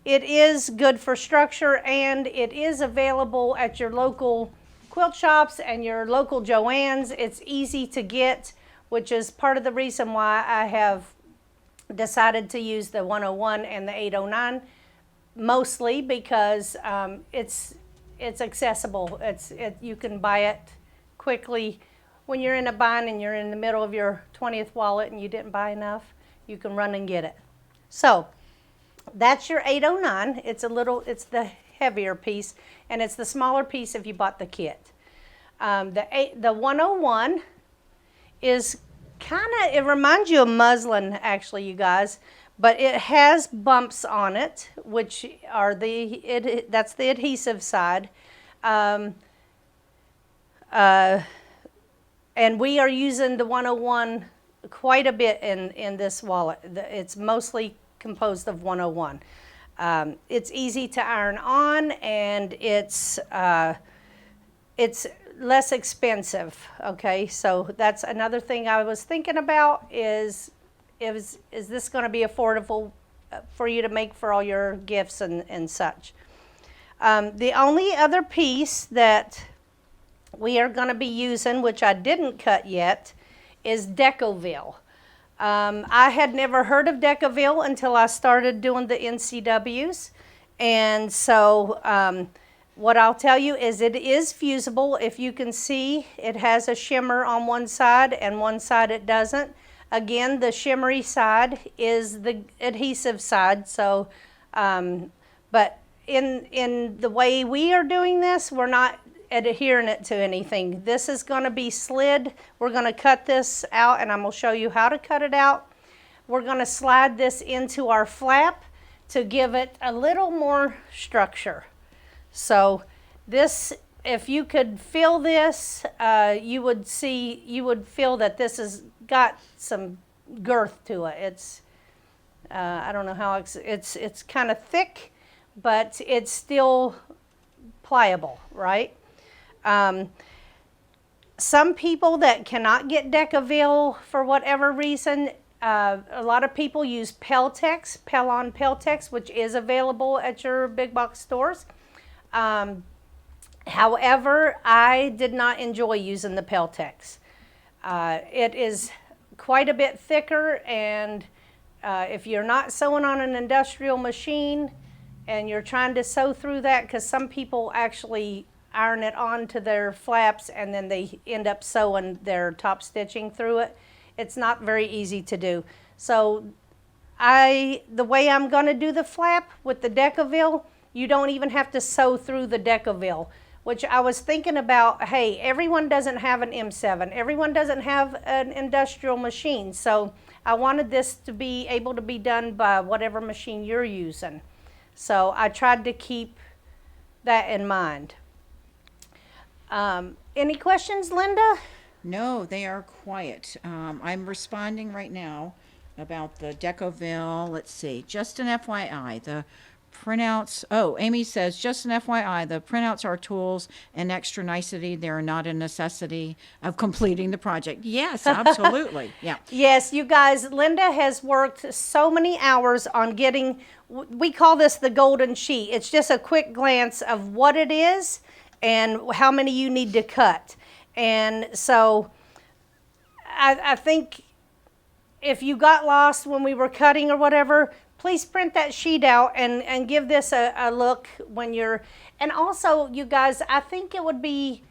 it is good for structure, and it is available at your local quilt shops and your local Joann's. It's easy to get, which is part of the reason why I have decided to use the 101 and the 809, mostly because it's accessible. You can buy it quickly. When you're in a bind and you're in the middle of your 20th wallet and you didn't buy enough, you can run and get it. So that's your 809. It's the heavier piece, and it's the smaller piece if you bought the kit. The 101 is it reminds you of muslin, actually, you guys, but it has bumps on it, which are that's the adhesive side. And we are using the 101 quite a bit in this wallet. It's mostly composed of 101. It's easy to iron on, and it's less expensive. Okay, so that's another thing I was thinking about is this going to be affordable for you to make for all your gifts and such. The only other piece that we are going to be using, which I didn't cut yet, is Decoville. I had never heard of Decoville until I started doing the NCWs, and so what I'll tell you is it is fusible. If you can see, it has a shimmer on one side and one side it doesn't. Again, the shimmery side is the adhesive side. So, but in the way we are doing this, we're not adhering it to anything. This is going to be slid. We're going to cut this out, and I'm going to show you how to cut it out. We're going to slide this into our flap to give it a little more structure. So this, if you could feel this, you would feel that this has got some girth to it. It's, I don't know how it's kind of thick, but it's still pliable, right? Some people that cannot get Decoville for whatever reason, a lot of people use Peltex, Pellon Peltex, which is available at your big box stores. However, I did not enjoy using the Peltex. It is quite a bit thicker, and if you're not sewing on an industrial machine and you're trying to sew through that, because some people actually iron it onto their flaps and then they end up sewing their top stitching through it, it's not very easy to do. So the way I'm going to do the flap with the Decoville, you don't even have to sew through the Decoville, which I was thinking about, hey, everyone doesn't have an M7. Everyone doesn't have an industrial machine. So I wanted this to be able to be done by whatever machine you're using. So I tried to keep that in mind. Any questions, Linda? No, they are quiet. I'm responding right now about the Decoville. Let's see. Just an FYI, the printouts. Oh, Amy says, just an FYI, the printouts are tools and extra nicety. They are not a necessity of completing the project. Yes, absolutely. Yeah. Yes, you guys, Linda has worked so many hours on getting, we call this the golden sheet. It's just a quick glance of what it is and how many you need to cut. And so I think if you got lost when we were cutting or whatever, please print that sheet out and give this a look when you're, and also you guys, I think it would be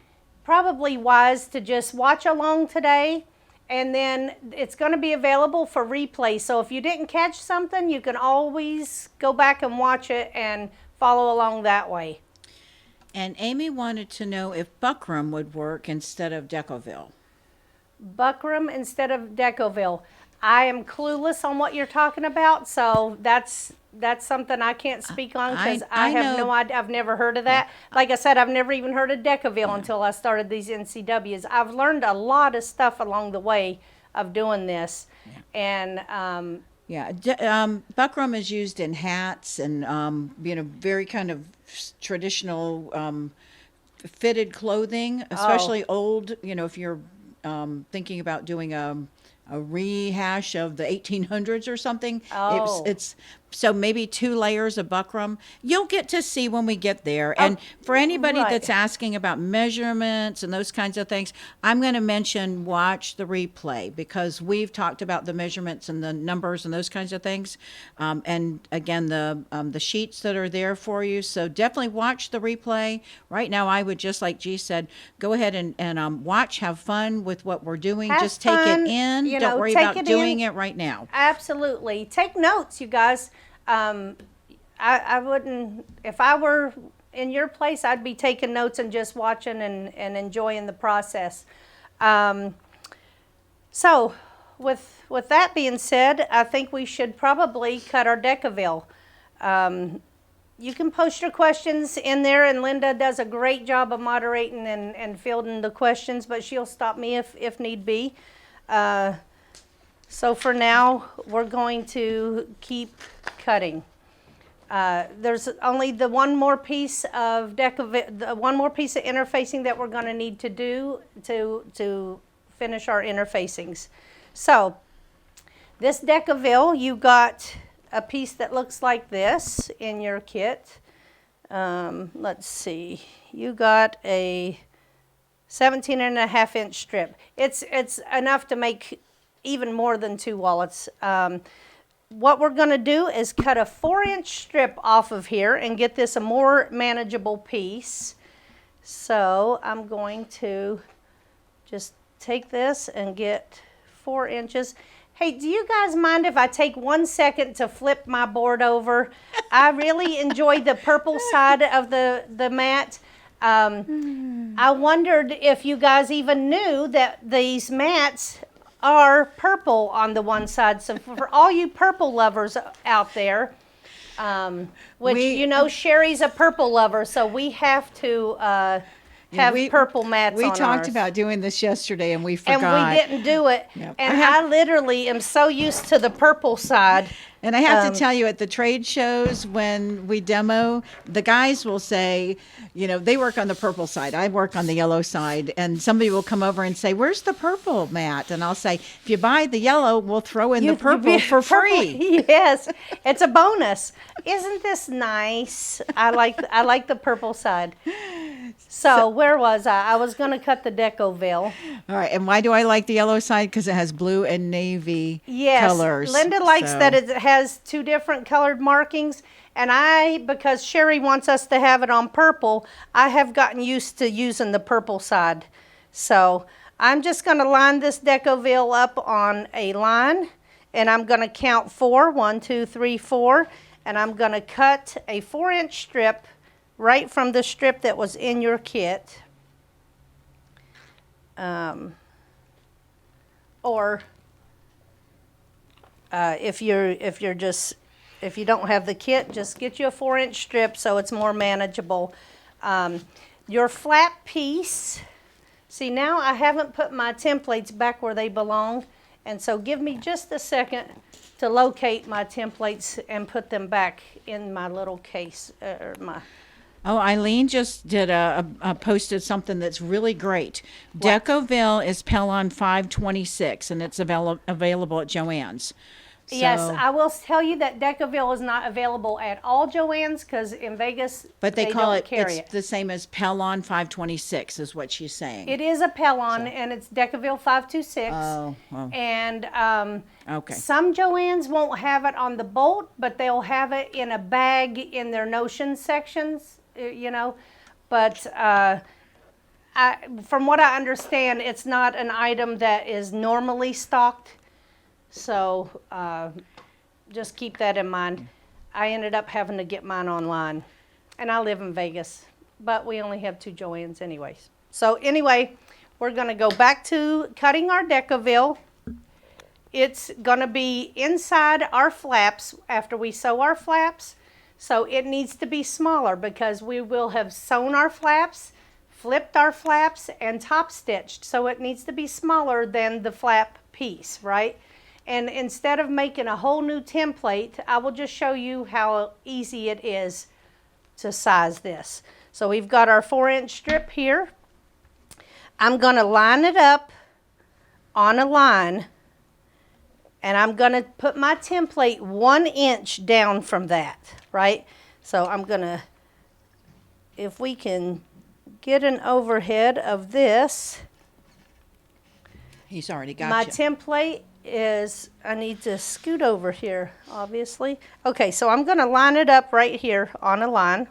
probably wise to just watch along today, and then it's going to be available for replay. So if you didn't catch something, you can always go back and watch it and follow along that way. And Amy wanted to know if Buckram would work instead of Decoville. Buckram instead of Decoville. I am clueless on what you're talking about, so that's something I can't speak on because I have know. no idea. I've never heard of that. Like I said, I've never even heard of Decoville until I started these NCWs. I've learned a lot of stuff along the way of doing this, and Buckram is used in hats and very kind of traditional fitted clothing, especially old. If you're thinking about doing a rehash of the 1800s or something. It's so maybe 2 layers of buckram. You'll get to see when we get there. And for anybody that's asking about measurements and those kinds of things, I'm going to mention watch the replay because we've talked about the measurements and the numbers and those kinds of things. And again, the sheets that are there for you. So definitely watch the replay. Right now, I would just like G said, go ahead and watch, have fun with what we're doing. Just take it in. Don't worry about doing it right now. Absolutely. Take notes, you guys. I wouldn't, if I were in your place, I'd be taking notes and just watching and enjoying the process. So with that being said, I think we should probably cut our Decoville. You can post your questions in there, and Linda does a great job of moderating and fielding the questions, but she'll stop me if need be. So for now, we're going to keep cutting. There's only the one more piece of interfacing that we're going to need to do to finish our interfacings. So this Decoville, you got a piece that looks like this in your kit. Let's see, you got a 17.5-inch strip. It's enough to make even more than 2 wallets. What we're going to do is cut a 4-inch strip off of here and get this a more manageable piece. So I'm going to just take this and get 4 inches. Hey, do you guys mind if I take 1 second to flip my board over? I really enjoy the purple side of the mat. I wondered if you guys even knew that these mats are purple on the one side. So for all you purple lovers out there, Sherry's a purple lover, so we have to have purple mats on ours. We talked about doing this yesterday, and we forgot. And we didn't do it. Yep. And I literally am so used to the purple side. And I have to tell you, at the trade shows, when we demo, the guys will say, they work on the purple side. I work on the yellow side. And somebody will come over and say, where's the purple, Matt? And I'll say, if you buy the yellow, we'll throw in the purple for free. Yes, it's a bonus. Isn't this nice? I like the purple side. So where was I? I was going to cut the Decoville. All right. And why do I like the yellow side? Because it has blue and navy colors. Linda likes that it has 2 different colored markings. And because Sherry wants us to have it on purple, I have gotten used to using the purple side. So I'm just going to line this Decoville up on a line. And I'm going to count 4. 1, 2, 3, 4. And I'm going to cut a 4-inch strip right from the strip that was in your kit. If you're just if you don't have the kit, just get you a 4-inch strip so it's more manageable. Your flap piece, see now I haven't put my templates back where they belong, and so give me just a second to locate my templates and put them back in my little case, or my... Oh, Eileen just did posted something that's really great. Decoville is Pellon 526, and it's available at Joann's. So, Yes, I will tell you that Decoville is not available at all Joann's because in Vegas but they call don't it, carry it's the same as Pellon 526 is what she's saying. It is a Pellon, and it's Decoville 526. Oh, And okay. some Joann's won't have it on the bolt, but they'll have it in a bag in their notion sections, you know. But from what I understand, it's not an item that is normally stocked. So just keep that in mind. I ended up having to get mine online. And I live in Vegas, but we only have 2 Joann's anyways. So anyway, we're going to go back to cutting our Decoville. It's going to be inside our flaps after we sew our flaps. So it needs to be smaller because we will have sewn our flaps, flipped our flaps, and top stitched. So it needs to be smaller than the flap piece, right? And instead of making a whole new template, I will just show you how easy it is to size this. So we've got our 4-inch strip here. I'm going to line it up on a line, and I'm going to put my template 1 inch down from that, right? So I'm going to, if we can get an overhead of this. He's already got My you. template is, I need to scoot over here, obviously. Okay, so I'm going to line it up right here on a line.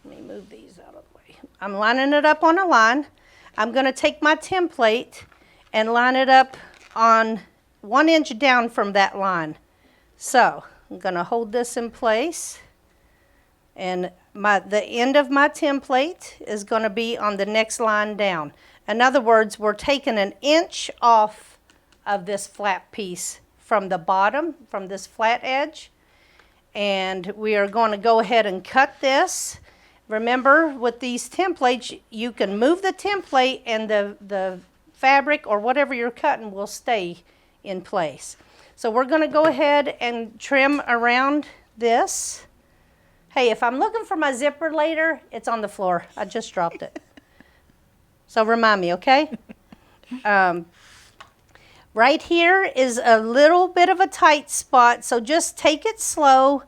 Let me move these out of the way. I'm lining it up on a line. I'm going to take my template and line it up on 1 inch down from that line. So I'm going to hold this in place, and the end of my template is going to be on the next line down. In other words, we're taking 1 inch off of this flap piece from the bottom, from this flat edge, and we are going to go ahead and cut this. Remember, with these templates, you can move the template and the fabric or whatever you're cutting will stay in place. So we're going to go ahead and trim around this. Hey, if I'm looking for my zipper later, it's on the floor. I just dropped it. So remind me, okay? Right here is a little bit of a tight spot, so just take it slow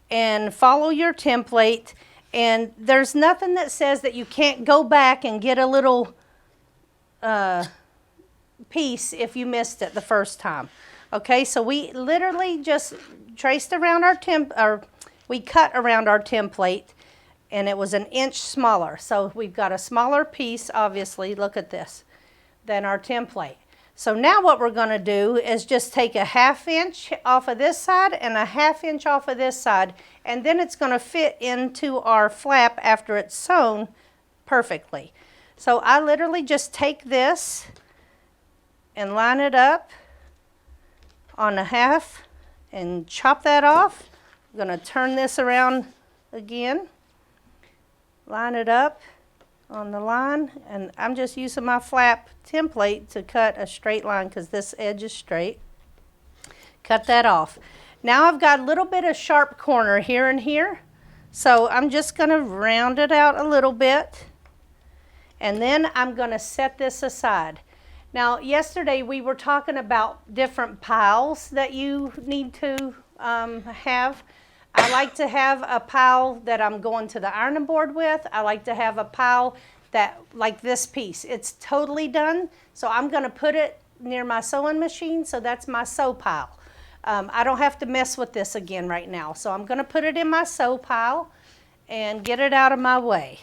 and follow your template. And there's nothing that says that you can't go back and get a little piece if you missed it the first time. Okay, so we literally just traced around our we cut around our template, and it was 1 inch smaller. So we've got a smaller piece, obviously, look at this, than our template. So now what we're going to do is just take a 1/2 inch off of this side and a 1/2 inch off of this side, and then it's going to fit into our flap after it's sewn perfectly. So I literally just take this and line it up on a 1/2 and chop that off. I'm going to turn this around again, line it up on the line, and I'm just using my flap template to cut a straight line because this edge is straight. Cut that off. Now I've got a little bit of sharp corner here and here, so I'm just going to round it out a little bit, and then I'm going to set this aside. Now yesterday we were talking about different piles that you need to have. I like to have a pile that I'm going to the ironing board with. I like to have a pile that, like this piece, it's totally done. So I'm going to put it near my sewing machine, so that's my sew pile. I don't have to mess with this again right now. So I'm going to put it in my sew pile and get it out of my way.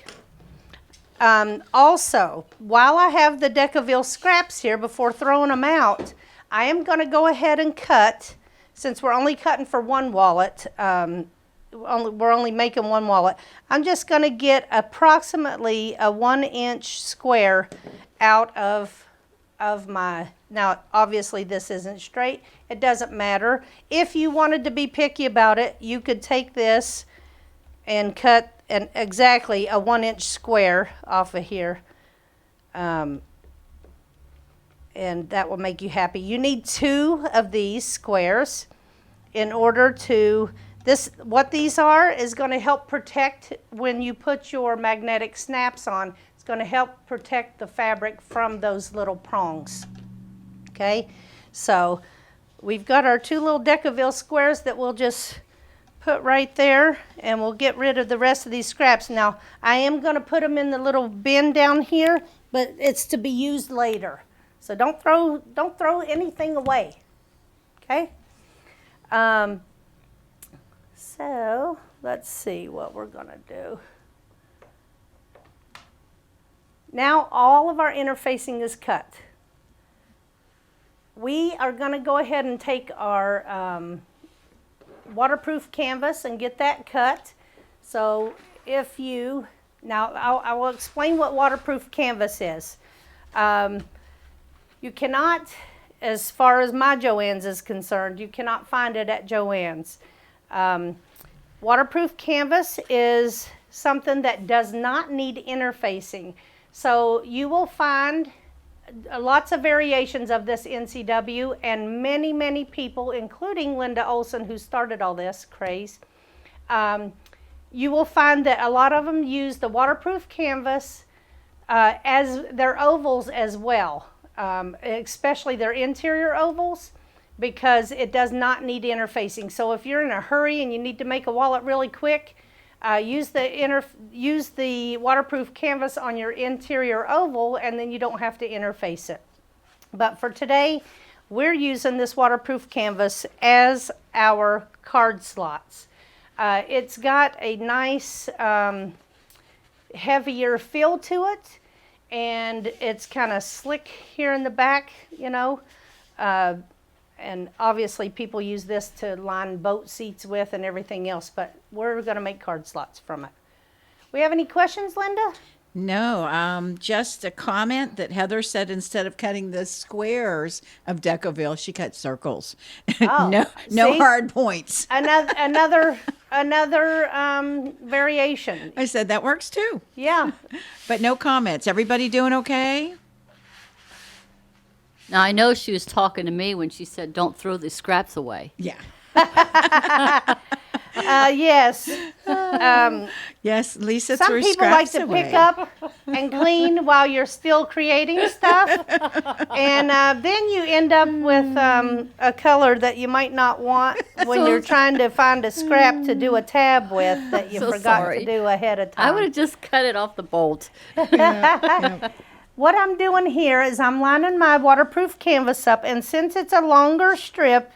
Also, while I have the Decoville scraps here, before throwing them out, I am going to go ahead and cut. Since we're only cutting for one wallet, we're only making one wallet, I'm just going to get approximately a 1 inch square out of my Now, obviously this isn't straight. It doesn't matter. If you wanted to be picky about it, you could take this and cut exactly a 1-inch square off of here. And that will make you happy. You need 2 of these squares in order to, what these are is going to help protect when you put your magnetic snaps on. It's going to help protect the fabric from those little prongs. Okay, so we've got our 2 little Decoville squares that we'll just put right there, and we'll get rid of the rest of these scraps. Now, I am going to put them in the little bin down here, but it's to be used later. So don't throw anything away. Okay? So let's see what we're going to do. Now all of our interfacing is cut. We are going to go ahead and take our waterproof canvas and get that cut. So if you, now I will explain what waterproof canvas is. You cannot, as far as my Joann's is concerned, you cannot find it at Joann's. Waterproof canvas is something that does not need interfacing. So you will find lots of variations of this NCW, and many, many people, including Linda Olson, who started all this craze, you will find that a lot of them use the waterproof canvas as their ovals as well, especially their interior ovals, because it does not need interfacing. So if you're in a hurry and you need to make a wallet really quick, use the waterproof canvas on your interior oval, and then you don't have to interface it. But for today, we're using this waterproof canvas as our card slots. It's got a nice heavier feel to it, and it's kind of slick here in the back, you know. And obviously people use this to line boat seats with and everything else, but we're going to make card slots from it. We have any questions, Linda? No, just a comment that Heather said instead of cutting the squares of Decoville, she cut circles. Oh, no see? hard points. Another variation. I said that works too. Yeah. But no comments. Everybody doing okay? Now, I know she was talking to me when she said, don't throw the scraps away. Yeah. Yes. Yes, Lisa Some threw people like scraps to away. pick up and clean while you're still creating stuff. And then you end up with a color that you might not want when you're trying to find a scrap to do a tab with that you So forgot sorry. to do ahead of time. I would have just cut it off the bolt. What I'm doing here is I'm lining my waterproof canvas up, and since it's a longer strip,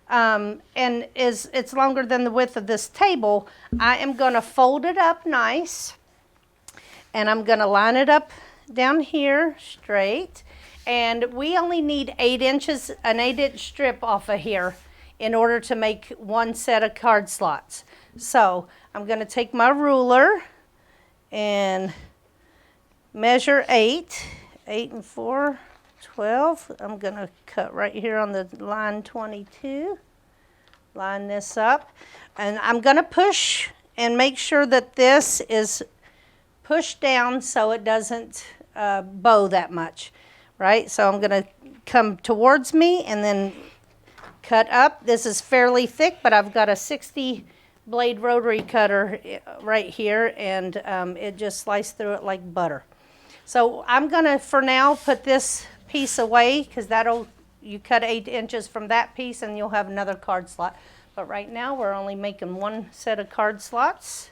and it's longer than the width of this table, I am going to fold it up nice, and I'm going to line it up down here straight, and we only need 8 inches, an 8-inch strip off of here in order to make one set of card slots. So I'm going to take my ruler and measure 8 and 4, 12. I'm going to cut right here on the line 22. Line this up. And I'm going to push and make sure that this is pushed down so it doesn't bow that much. Right? So I'm going to come towards me and then cut up. This is fairly thick, but I've got a 60 blade rotary cutter right here, and it just sliced through it like butter. So I'm going to, for now, put this piece away, because you cut 8 inches from that piece and you'll have another card slot. But right now we're only making one set of card slots.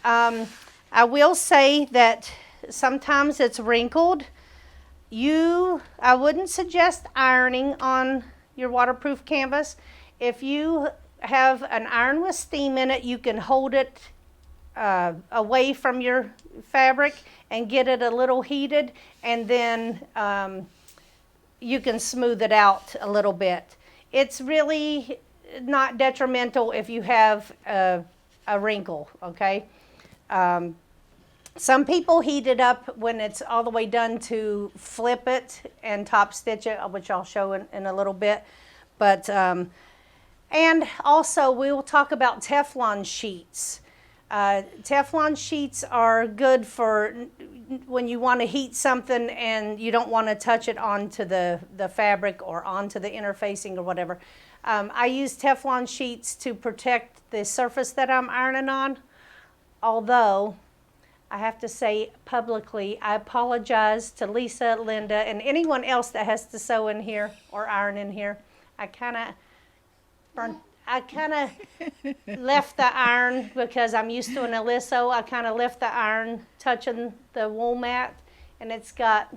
I will say that sometimes it's wrinkled. I wouldn't suggest ironing on your waterproof canvas. If you have an iron with steam in it, you can hold it away from your fabric and get it a little heated, and then you can smooth it out a little bit. It's really not detrimental if you have a wrinkle, okay? Some people heat it up when it's all the way done to flip it and top stitch it, which I'll show in a little bit. But, and also we will talk about Teflon sheets. Teflon sheets are good for when you want to heat something and you don't want to touch it onto the fabric or onto the interfacing or whatever. I use Teflon sheets to protect the surface that I'm ironing on, although I have to say publicly, I apologize to Lisa, Linda, and anyone else that has to sew in here or iron in here. I kind of left the iron because I'm used to an aliso. I kind of left the iron touching the wool mat, and it's got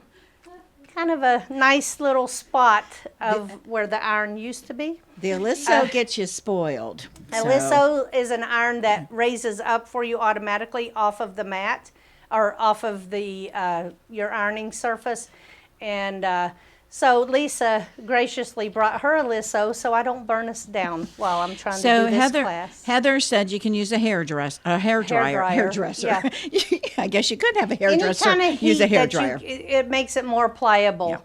kind of a nice little spot of where the iron used to be. The aliso gets you spoiled. Aliso is an iron that raises up for you automatically off of the mat or off of the your ironing surface. And so Lisa graciously brought her aliso so I don't burn us down while I'm trying to do this class. Heather said you can use a hairdresser. Yeah. I guess you could have a hairdresser Any kind of use a heat that hairdryer. it makes it more pliable. Yeah.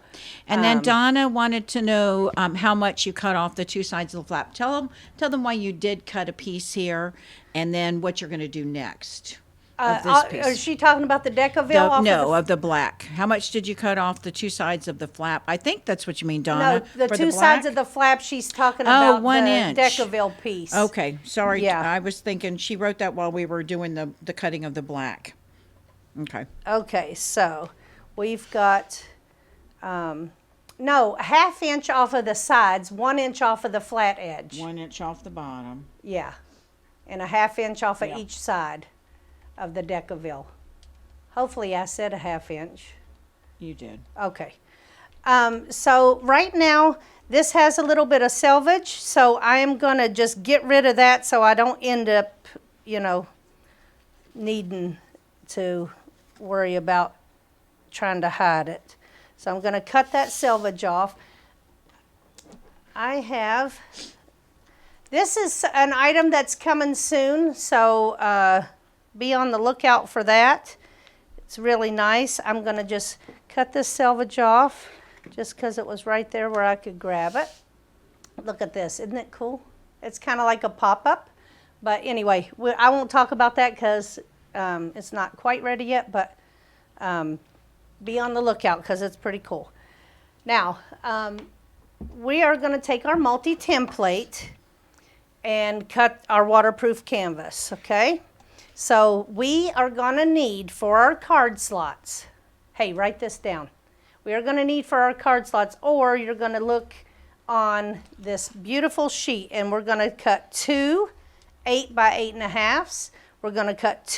And then Donna wanted to know how much you cut off the two sides of the flap. Tell them why you did cut a piece here, and then what you're going to do next. Of this piece. Is she talking about the Decoville? Of the black. How much did you cut off the two sides of the flap? I think that's what you mean, Donna. No, the for two black? sides of the flap, she's talking about 1 the inch. Decoville piece. Okay, sorry. Yeah. I was thinking she wrote that while we were doing the cutting of the black. Okay. Okay, so we've got, no, 1/2 inch off of the sides, 1 inch off of the flat edge. 1 inch off the bottom. Yeah, and 1/2 inch off of Yep. each side of the Decoville. Hopefully I said 1/2 inch. You did. Okay. So right now, this has a little bit of selvage, so I am going to just get rid of that so I don't end up, needing to worry about trying to hide it. So I'm going to cut that selvage off. This is an item that's coming soon, so be on the lookout for that. It's really nice. I'm going to just cut this selvage off just because it was right there where I could grab it. Look at this. Isn't it cool? It's kind of like a pop-up. But anyway, I won't talk about that because it's not quite ready yet, but be on the lookout because it's pretty cool. Now, we are going to take our multi-template and cut our waterproof canvas, okay? So we are going to need for our card slots, hey, write this down. We are going to need for our card slots, or you're going to look on this beautiful sheet, and we're going to cut 2 8 by 8.5s. We're going to cut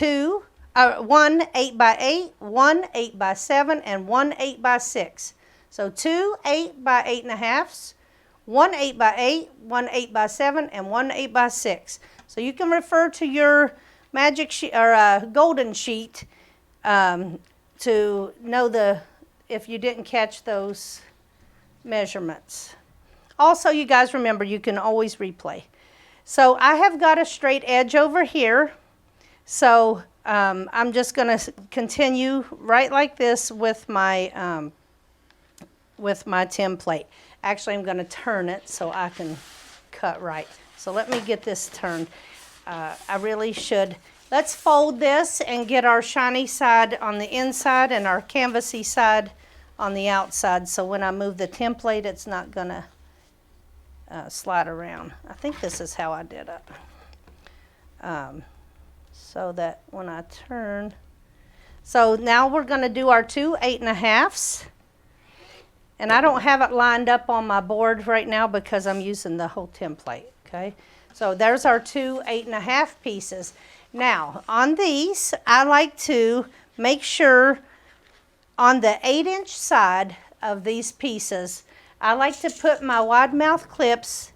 1 8 by 8, 1 8 by 7, and 1 8 by 6. So 2 8 by 8.5s, 1 8 by 8, 1 8 by 7, and 1 8 by 6. So you can refer to your magic sheet or golden sheet to know if you didn't catch those measurements. Also, you guys remember you can always replay. So I have got a straight edge over here. So I'm just going to continue right like this with my template. Actually, I'm going to turn it so I can cut right. So let me get this turned. I really should. Let's fold this and get our shiny side on the inside and our canvasy side on the outside. So when I move the template, it's not going to slide around. I think this is how I did it. So that when I turn. So now we're going to do our 2 8.5s. And I don't have it lined up on my board right now because I'm using the whole template, okay? So there's our 2 8.5 pieces. Now, on these, I like to make sure on the 8-inch side of these pieces, I like to put my wide mouth clips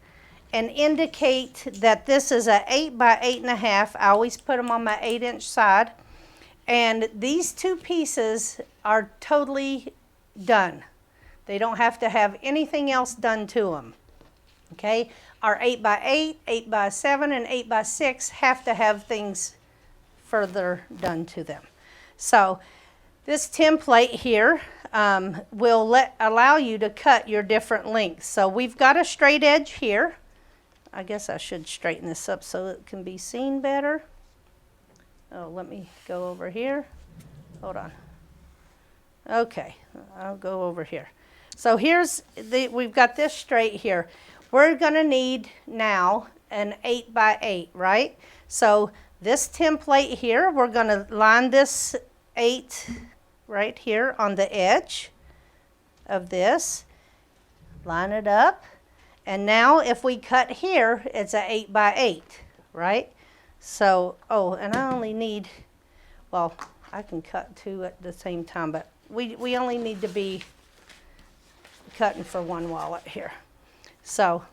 and indicate that this is a 8 by 8.5. I always put them on my 8-inch side. And these two pieces are totally done. They don't have to have anything else done to them. Okay? Our 8 by 8, 8 by 7, and 8 by 6 have to have things further done to them. So this template here will allow you to cut your different lengths. So we've got a straight edge here. I guess I should straighten this up so it can be seen better. Oh, let me go over here. Hold on. Okay, I'll go over here. So we've got this straight here. We're gonna need now an 8 by 8, right? So this template here, we're gonna line this 8 right here on the edge of this. Line it up. And now if we cut here, it's a 8 by 8, right? So, oh, and I only need, well, I can cut two at the same time, but we only need to be cutting for one wallet here. So,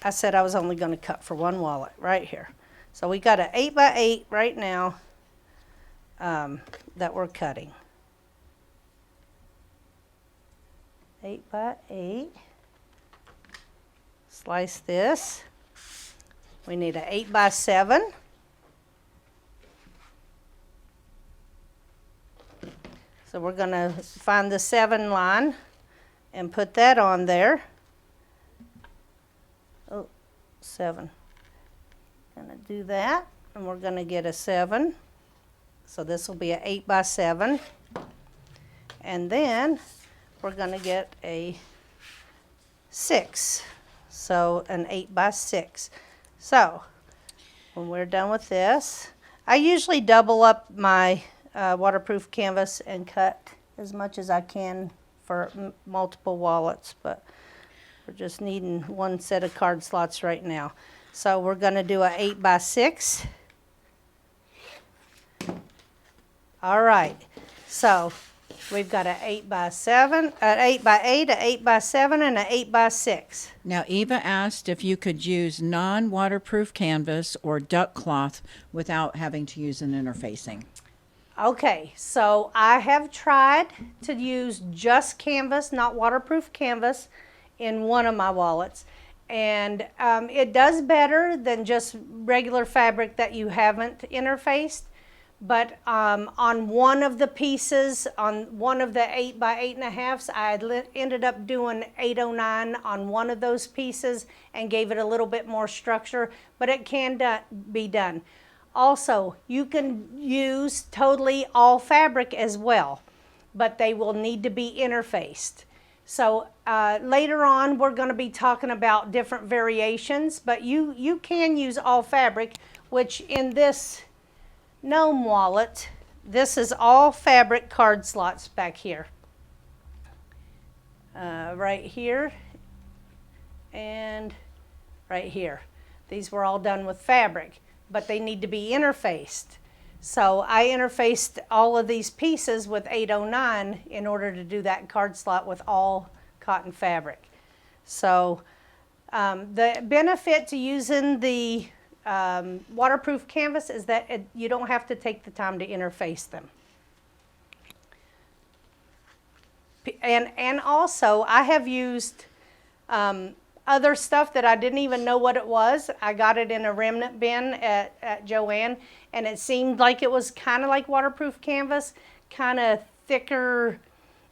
I said I was only going to cut for one wallet right here. So we got an 8 by 8 right now that we're cutting. 8 by 8. Slice this. We need an 8 by 7. So we're going to find the 7 line and put that on there. Oh, 7. Going to do that, and we're going to get a 7. So this will be an 8 by 7. And then we're going to get a 6. So an 8 by 6. So when we're done with this, I usually double up my waterproof canvas and cut as much as I can for multiple wallets, but we're just needing one set of card slots right now. So we're going to do an 8 by 6. All right, so we've got an 8 by 7, an 8 by 8, an 8 by 7, and an 8 by 6. Now, Eva asked if you could use non-waterproof canvas or duck cloth without having to use an interfacing. Okay, so I have tried to use just canvas, not waterproof canvas, in one of my wallets. And it does better than just regular fabric that you haven't interfaced. But on one of the pieces, on one of the 8 by 8.5s, I ended up doing 809 on one of those pieces and gave it a little bit more structure, but it can be done. Also, you can use totally all fabric as well, but they will need to be interfaced. So later on, we're going to be talking about different variations, but you can use all fabric, which in this Gnome wallet, this is all fabric card slots back here. Right here and right here. These were all done with fabric, but they need to be interfaced. So I interfaced all of these pieces with 809 in order to do that card slot with all cotton fabric. So the benefit to using the waterproof canvas is that you don't have to take the time to interface them. And also, I have used other stuff that I didn't even know what it was. I got it in a remnant bin at Joann, and it seemed like it was kind of like waterproof canvas, kind of thicker.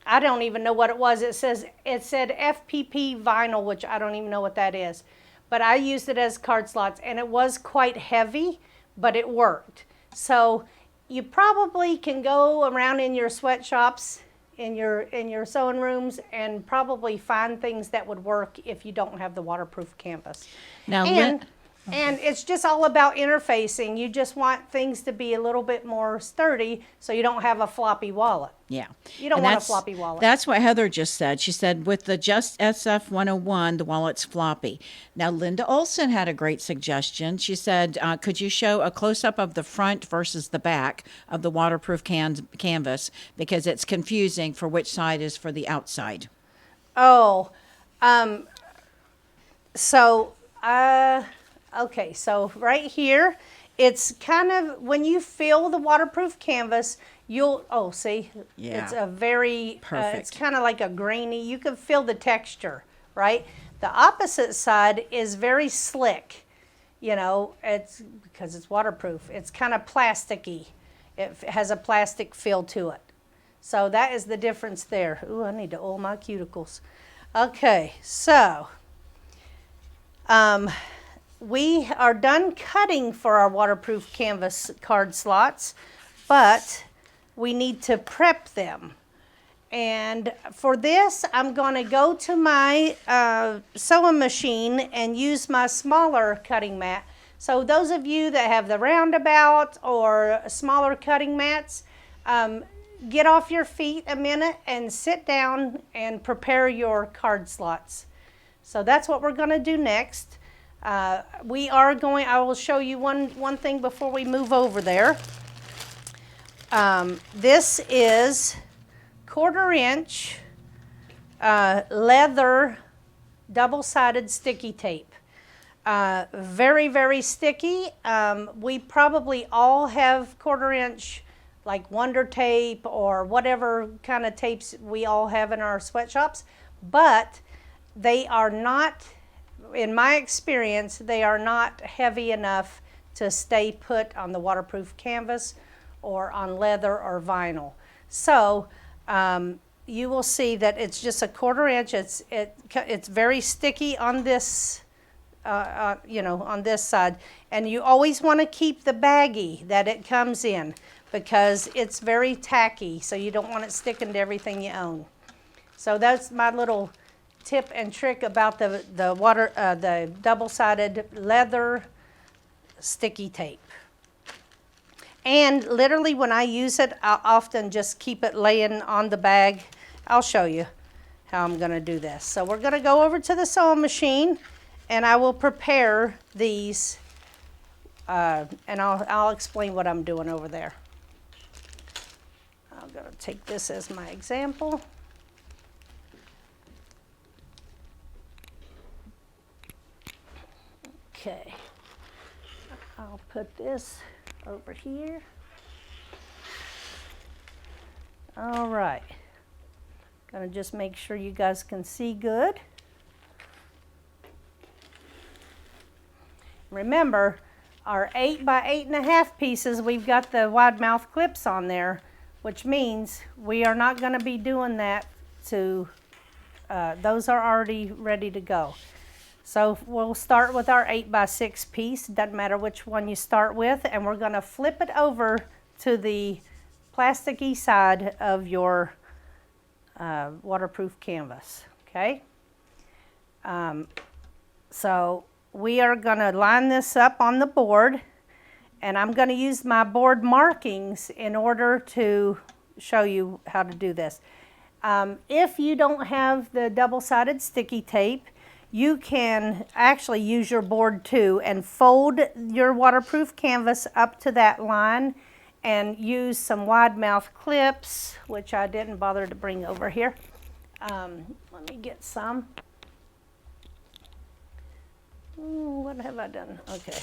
I don't even know what it was. It said FPP vinyl, which I don't even know what that is. But I used it as card slots, and it was quite heavy, but it worked. So you probably can go around in your sweatshops, in your sewing rooms, and probably find things that would work if you don't have the waterproof canvas. Now, And it's just all about interfacing. You just want things to be a little bit more sturdy so you don't have a floppy wallet. yeah. You don't And want a that's- floppy wallet. That's what Heather just said. She said, with the Just SF 101, the wallet's floppy. Now, Linda Olson had a great suggestion. She said, could you show a close-up of the front versus the back of the waterproof canvas, because it's confusing for which side is for the outside. Oh, okay, so right here, it's kind of, when you feel the waterproof canvas, see, Yeah. it's a very, Perfect. it's kind of like a grainy, you can feel the texture, right? The opposite side is very slick. you know, it's because it's waterproof. It's kind of plasticky. It has a plastic feel to it. So that is the difference there. Ooh, I need to oil my cuticles. Okay, so we are done cutting for our waterproof canvas card slots, but we need to prep them. And for this, I'm going to go to my sewing machine and use my smaller cutting mat. So those of you that have the roundabout or smaller cutting mats, get off your feet a minute and sit down and prepare your card slots. So that's what we're going to do next. I will show you one thing before we move over there. This is 1/4 inch leather double-sided sticky tape. Very, very sticky. We probably all have 1/4 inch like Wonder Tape or whatever kind of tapes we all have in our sweatshops, but they are not, in my experience, they are not heavy enough to stay put on the waterproof canvas or on leather or vinyl. So you will see that it's just a 1/4 inch. It's very sticky on this, on this side. And you always want to keep the baggie that it comes in because it's very tacky. So you don't want it sticking to everything you own. So that's my little tip and trick about the double-sided leather sticky tape. And literally when I use it, I'll often just keep it laying on the bag. I'll show you how I'm going to do this. So we're going to go over to the sewing machine and I will prepare these and I'll explain what I'm doing over there. I'm going to take this as my example. Okay, I'll put this over here. All right, gonna just make sure you guys can see good. Remember, our 8 by 8.5 pieces, we've got the wide mouth clips on there, which means we are not gonna be doing that to, those are already ready to go. So we'll start with our 8 by 6 piece, doesn't matter which one you start with, and we're gonna flip it over to the plasticky side of your waterproof canvas, okay? So we are gonna line this up on the board, and I'm gonna use my board markings in order to show you how to do this. If you don't have the double-sided sticky tape, you can actually use your board too and fold your waterproof canvas up to that line and use some wide mouth clips, which I didn't bother to bring over here. Let me get some. What have I done? Okay.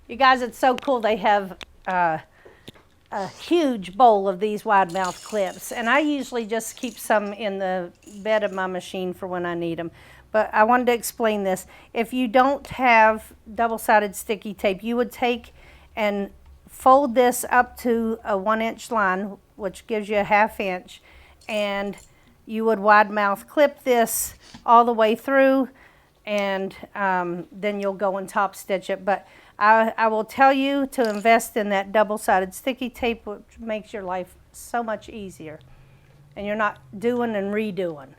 You guys, it's so cool. They have a huge bowl of these wide mouth clips, and I usually just keep some in the bed of my machine for when I need them. But I wanted to explain this. If you don't have double-sided sticky tape, you would take and fold this up to a 1-inch line, which gives you a 1/2 inch, and you would wide mouth clip this all the way through, and then you'll go and top stitch it. But I will tell you to invest in that double-sided sticky tape, which makes your life so much easier. And you're not doing and redoing.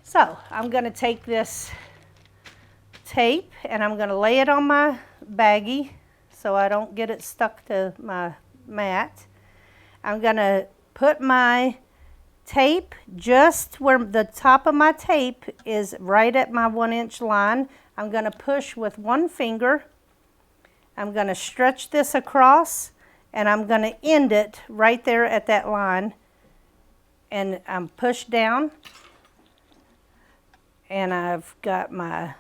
So I'm going to take this tape and I'm going to lay it on my baggie so I don't get it stuck to my mat. I'm going to put my tape just where the top of my tape is, right at my 1-inch line. I'm going to push with one finger. I'm going to stretch this across and I'm going to end it right there at that line, and I'm pushed down, and I've got my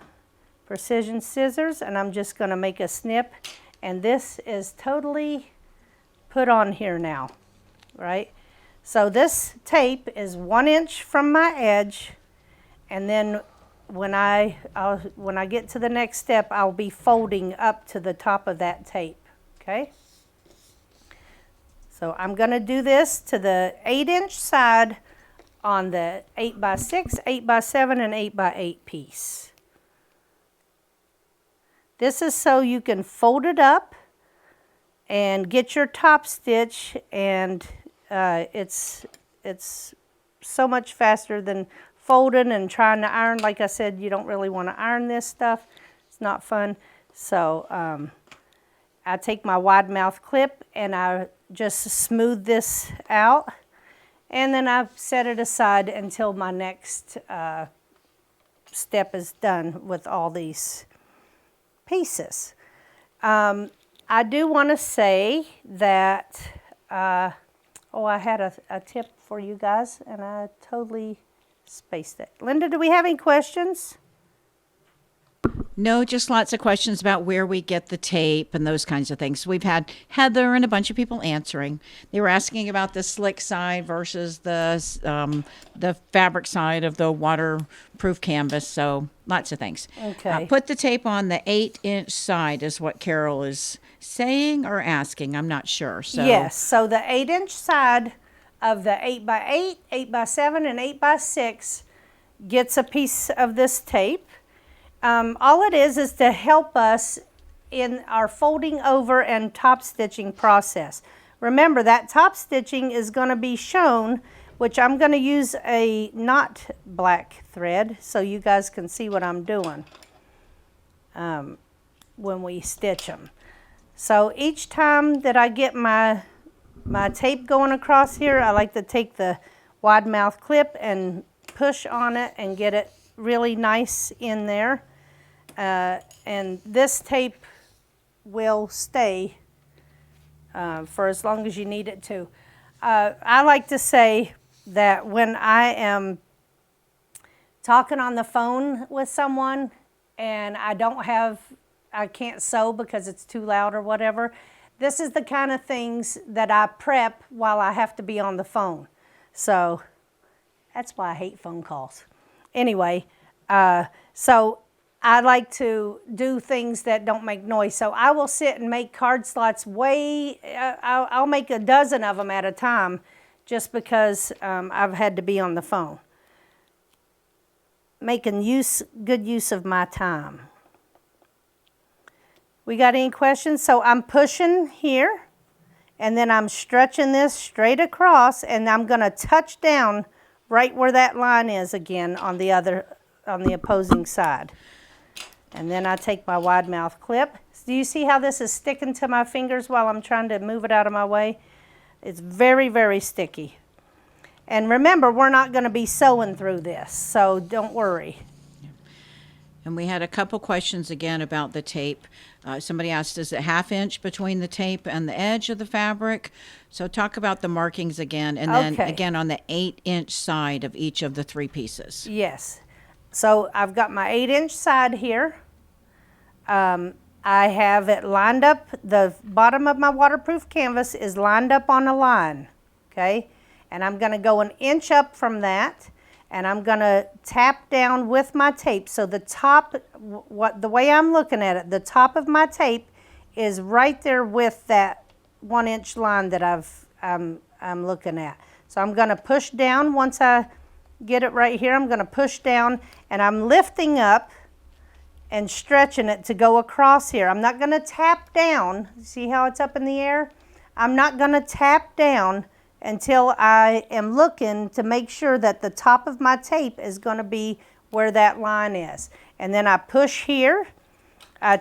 precision scissors and I'm just going to make a snip, and this is totally put on here now, right? So this tape is 1 inch from my edge, and then when I get to the next step, I'll be folding up to the top of that tape, okay? So I'm going to do this to the 8-inch side on the 8x6, 8x7, and 8x8 piece. This is so you can fold it up and get your top stitch, and it's so much faster than folding and trying to iron. Like I said, you don't really want to iron this stuff. It's not fun. So I take my wide mouth clip and I just smooth this out, and then I set it aside until my next step is done with all these pieces. I do want to say that, I had a tip for you guys and I totally spaced it. Linda, do we have any questions? No, just lots of questions about where we get the tape and those kinds of things. We've had Heather and a bunch of people answering. They were asking about the slick side versus the fabric side of the waterproof canvas. So lots of things. Okay. Put the tape on the 8-inch side is what Carol is saying or asking. I'm not sure. So Yes. So the 8-inch side of the 8x8, 8x7, and 8x6 gets a piece of this tape. All it is to help us in our folding over and top stitching process. Remember, that top stitching is going to be shown, which I'm going to use a not black thread so you guys can see what I'm doing when we stitch them. So each time that I get my tape going across here, I like to take the wide mouth clip and push on it and get it really nice in there. And this tape will stay for as long as you need it to. I like to say that when I am talking on the phone with someone and I can't sew because it's too loud or whatever, this is the kind of things that I prep while I have to be on the phone. So that's why I hate phone calls. Anyway, so I like to do things that don't make noise. So I will sit and make card slots I'll make a dozen of them at a time just because I've had to be on the phone. Making good use of my time. We got any questions? So I'm pushing here, and then I'm stretching this straight across, and I'm going to touch down right where that line is again on the opposing side. And then I take my wide mouth clip. Do you see how this is sticking to my fingers while I'm trying to move it out of my way? It's very, very sticky. And remember, we're not going to be sewing through this, so don't worry. And we had a couple questions again about the tape. Somebody asked, is it 1/2 inch between the tape and the edge of the fabric? So talk about the markings again, and then Okay. again on the 8-inch side of each of the 3 pieces. Yes. So I've got my 8-inch side here. I have it lined up. The bottom of my waterproof canvas is lined up on a line, okay? And I'm going to go 1 inch up from that, and I'm going to tap down with my tape. So the top, the way I'm looking at it, the top of my tape is right there with that 1-inch line that I'm looking at. So I'm going to push down once I get it right here. I'm going to push down, and I'm lifting up and stretching it to go across here. I'm not going to tap down. See how it's up in the air? I'm not going to tap down until I am looking to make sure that the top of my tape is going to be where that line is. And then I push here, I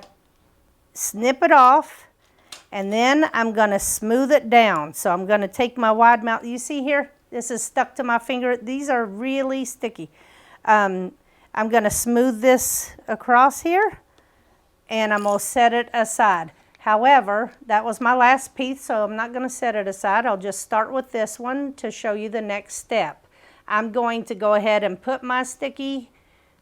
snip it off, and then I'm going to smooth it down. So I'm going to take my wide mouth. You see here? This is stuck to my finger. These are really sticky. I'm going to smooth this across here, and I'm going to set it aside. However, that was my last piece, so I'm not going to set it aside. I'll just start with this one to show you the next step. I'm going to go ahead and put my sticky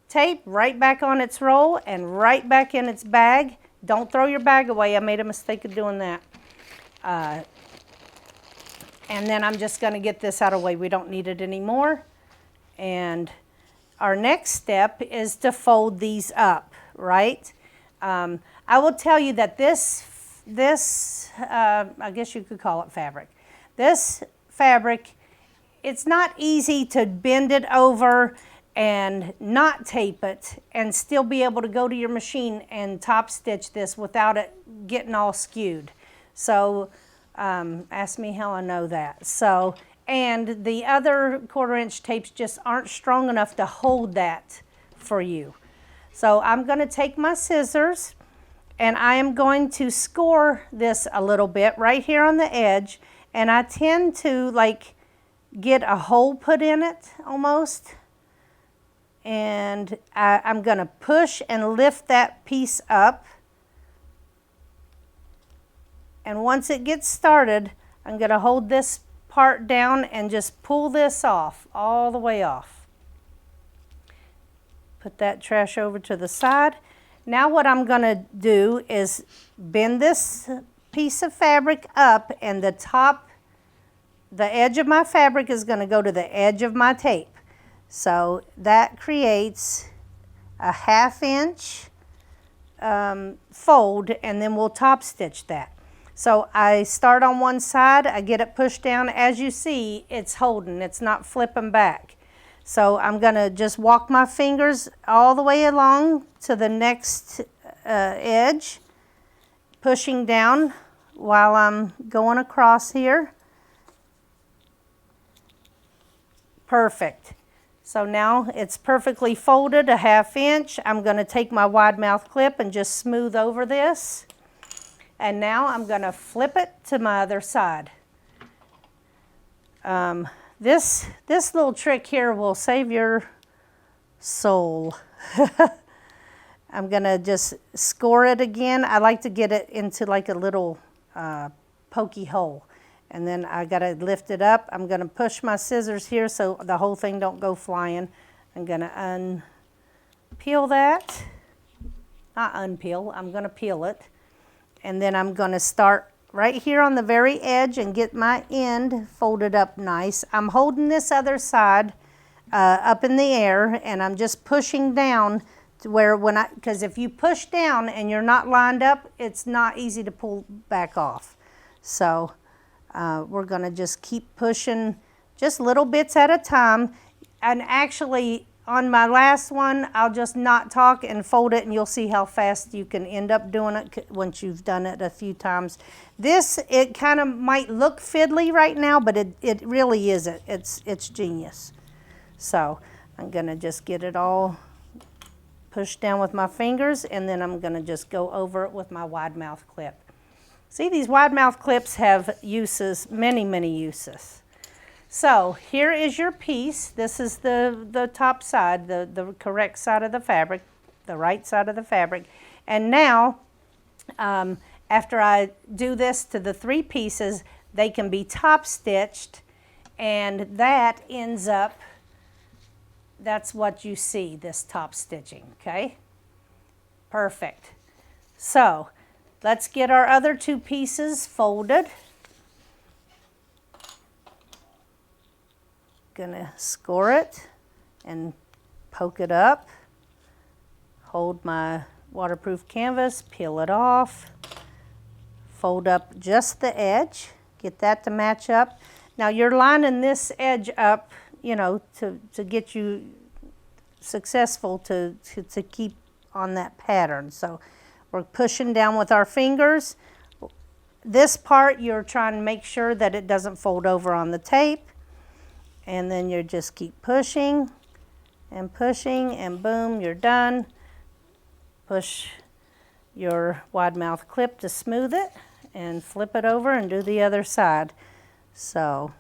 tape right back on its roll and right back in its bag. Don't throw your bag away. I made a mistake of doing that. And then I'm just going to get this out of the way. We don't need it anymore. And our next step is to fold these up, right? I will tell you that this I guess you could call it fabric. This fabric, it's not easy to bend it over and not tape it and still be able to go to your machine and top stitch this without it getting all skewed. So ask me how I know that. So, and the other 1/4 inch tapes just aren't strong enough to hold that for you. So I'm going to take my scissors and I am going to score this a little bit right here on the edge, and I tend to like get a hole put in it almost, and I'm going to push and lift that piece up, and once it gets started I'm going to hold this part down and just pull this off, all the way off. Put that trash over to the side. Now what I'm going to do is bend this piece of fabric up, and the edge of my fabric is going to go to the edge of my tape. So that creates a 1/2 inch fold, and then we'll top stitch that. So I start on one side, I get it pushed down. As you see, it's holding, it's not flipping back. So I'm going to just walk my fingers all the way along to the next edge, pushing down while I'm going across here. Perfect. So now it's perfectly folded, a 1/2 inch. I'm going to take my wide mouth clip and just smooth over this. And now I'm going to flip it to my other side. This little trick here will save your soul. I'm going to just score it again. I like to get it into like a little pokey hole. And then I got to lift it up. I'm going to push my scissors here so the whole thing don't go flying. I'm going to unpeel that. Not unpeel, I'm going to peel it. And then I'm going to start right here on the very edge and get my end folded up nice. I'm holding this other side up in the air, and I'm just pushing down to where because if you push down and you're not lined up, it's not easy to pull back off. So we're going to just keep pushing just little bits at a time. And actually, on my last one, I'll just not talk and fold it, and you'll see how fast you can end up doing it once you've done it a few times. This, it kind of might look fiddly right now, but it really isn't. It's genius. So I'm going to just get it all pushed down with my fingers, and then I'm going to just go over it with my wide mouth clip. See, these wide mouth clips have uses, many, many uses. So here is your piece. This is the top side, the correct side of the fabric, the right side of the fabric. And now, after I do this to the 3 pieces, they can be top stitched, and that ends up, that's what you see, this top stitching, okay? Perfect. So let's get our other 2 pieces folded. Gonna score it and poke it up, hold my waterproof canvas, peel it off, fold up just the edge, get that to match up. Now you're lining this edge up, you know, to get you successful to keep on that pattern. So we're pushing down with our fingers. This part you're trying to make sure that it doesn't fold over on the tape. And then you just keep pushing, and boom, you're done. Push your wide mouth clip to smooth it, and flip it over and do the other side. So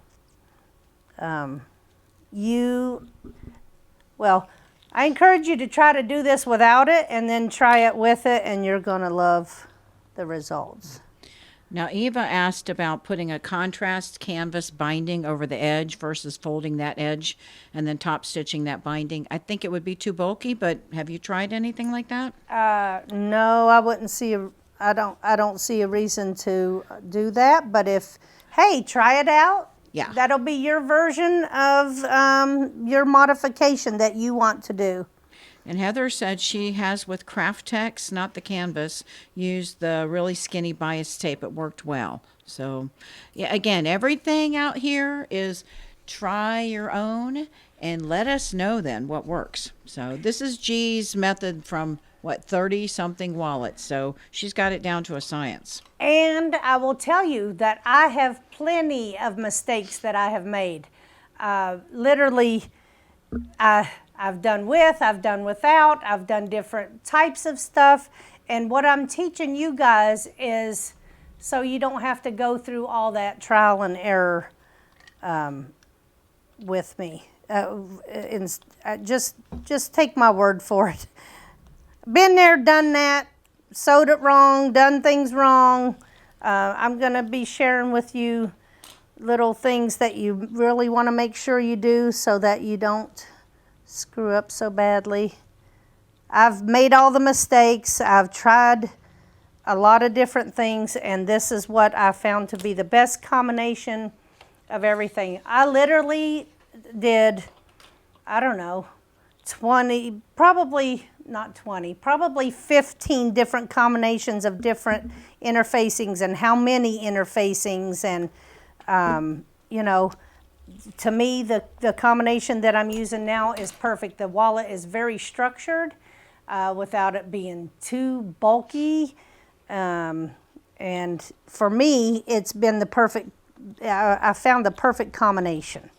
well, I encourage you to try to do this without it, and then try it with it, and you're gonna love the results. Now, Eva asked about putting a contrast canvas binding over the edge versus folding that edge and then top stitching that binding. I think it would be too bulky, but have you tried anything like that? No, I wouldn't see I don't see a reason to do that. But hey, try it out. Yeah. That'll be your version of your modification that you want to do. And Heather said she has with Craft Tex, not the canvas, used the really skinny bias tape. It worked well. So, yeah, again, everything out here is try your own and let us know then what works. So this is G's method from, 30-something wallets. So she's got it down to a science. And I will tell you that I have plenty of mistakes that I have made. Literally, I've done with, I've done without, I've done different types of stuff. And what I'm teaching you guys is so you don't have to go through all that trial and error with me. Just take my word for it. Been there, done that, sewed it wrong, done things wrong. I'm going to be sharing with you little things that you really want to make sure you do so that you don't screw up so badly. I've made all the mistakes. I've tried a lot of different things, and this is what I found to be the best combination of everything. I literally did, I don't know, 20, probably not 20, probably 15 different combinations of different interfacings and how many interfacings. And, you know, to me, the combination that I'm using now is perfect. The wallet is very structured without it being too bulky. And for me, it's been the perfect, I found the perfect combination.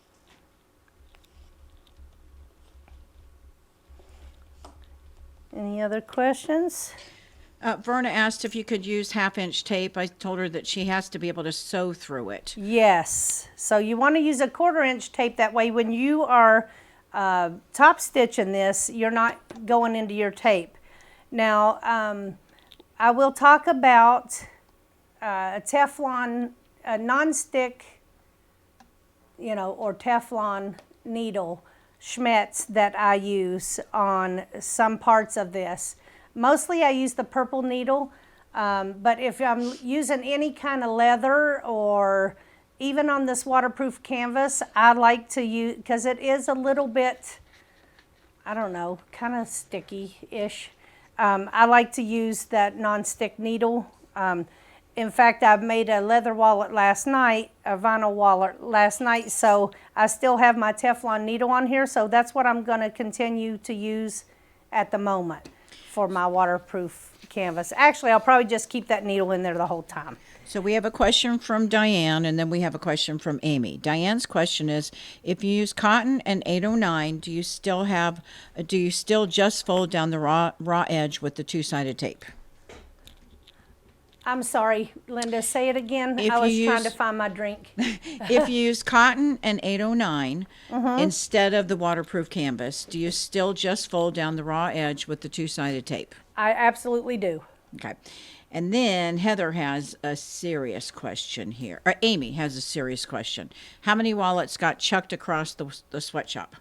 Any other questions? Verna asked if you could use 1/2-inch tape. I told her that she has to be able to sew through it. Yes. So you want to use a 1/4-inch tape. That way when you are top stitching this, you're not going into your tape. Now, I will talk about a Teflon, a non-stick, you know, or Teflon needle, Schmetz, that I use on some parts of this. Mostly I use the purple needle, but if I'm using any kind of leather or even on this waterproof canvas, I like to use, because it is a little bit, I don't know, kind of sticky-ish. I like to use that non-stick needle. In fact, I've made a leather wallet last night, a vinyl wallet last night, so I still have my Teflon needle on here, so that's what I'm going to continue to use at the moment for my waterproof canvas. Actually, I'll probably just keep that needle in there the whole time. So we have a question from Diane, and then we have a question from Amy. Diane's question is, if you use cotton and 809, do you still just fold down the raw edge with the two-sided tape? I'm sorry, Linda, say it again. If I was you trying use- to find my drink. If you use cotton and 809 instead of the waterproof canvas, do you still just fold down the raw edge with the two-sided tape? I absolutely do. Okay. And then Heather has a serious question here. Or Amy has a serious question. How many wallets got chucked across the sweatshop?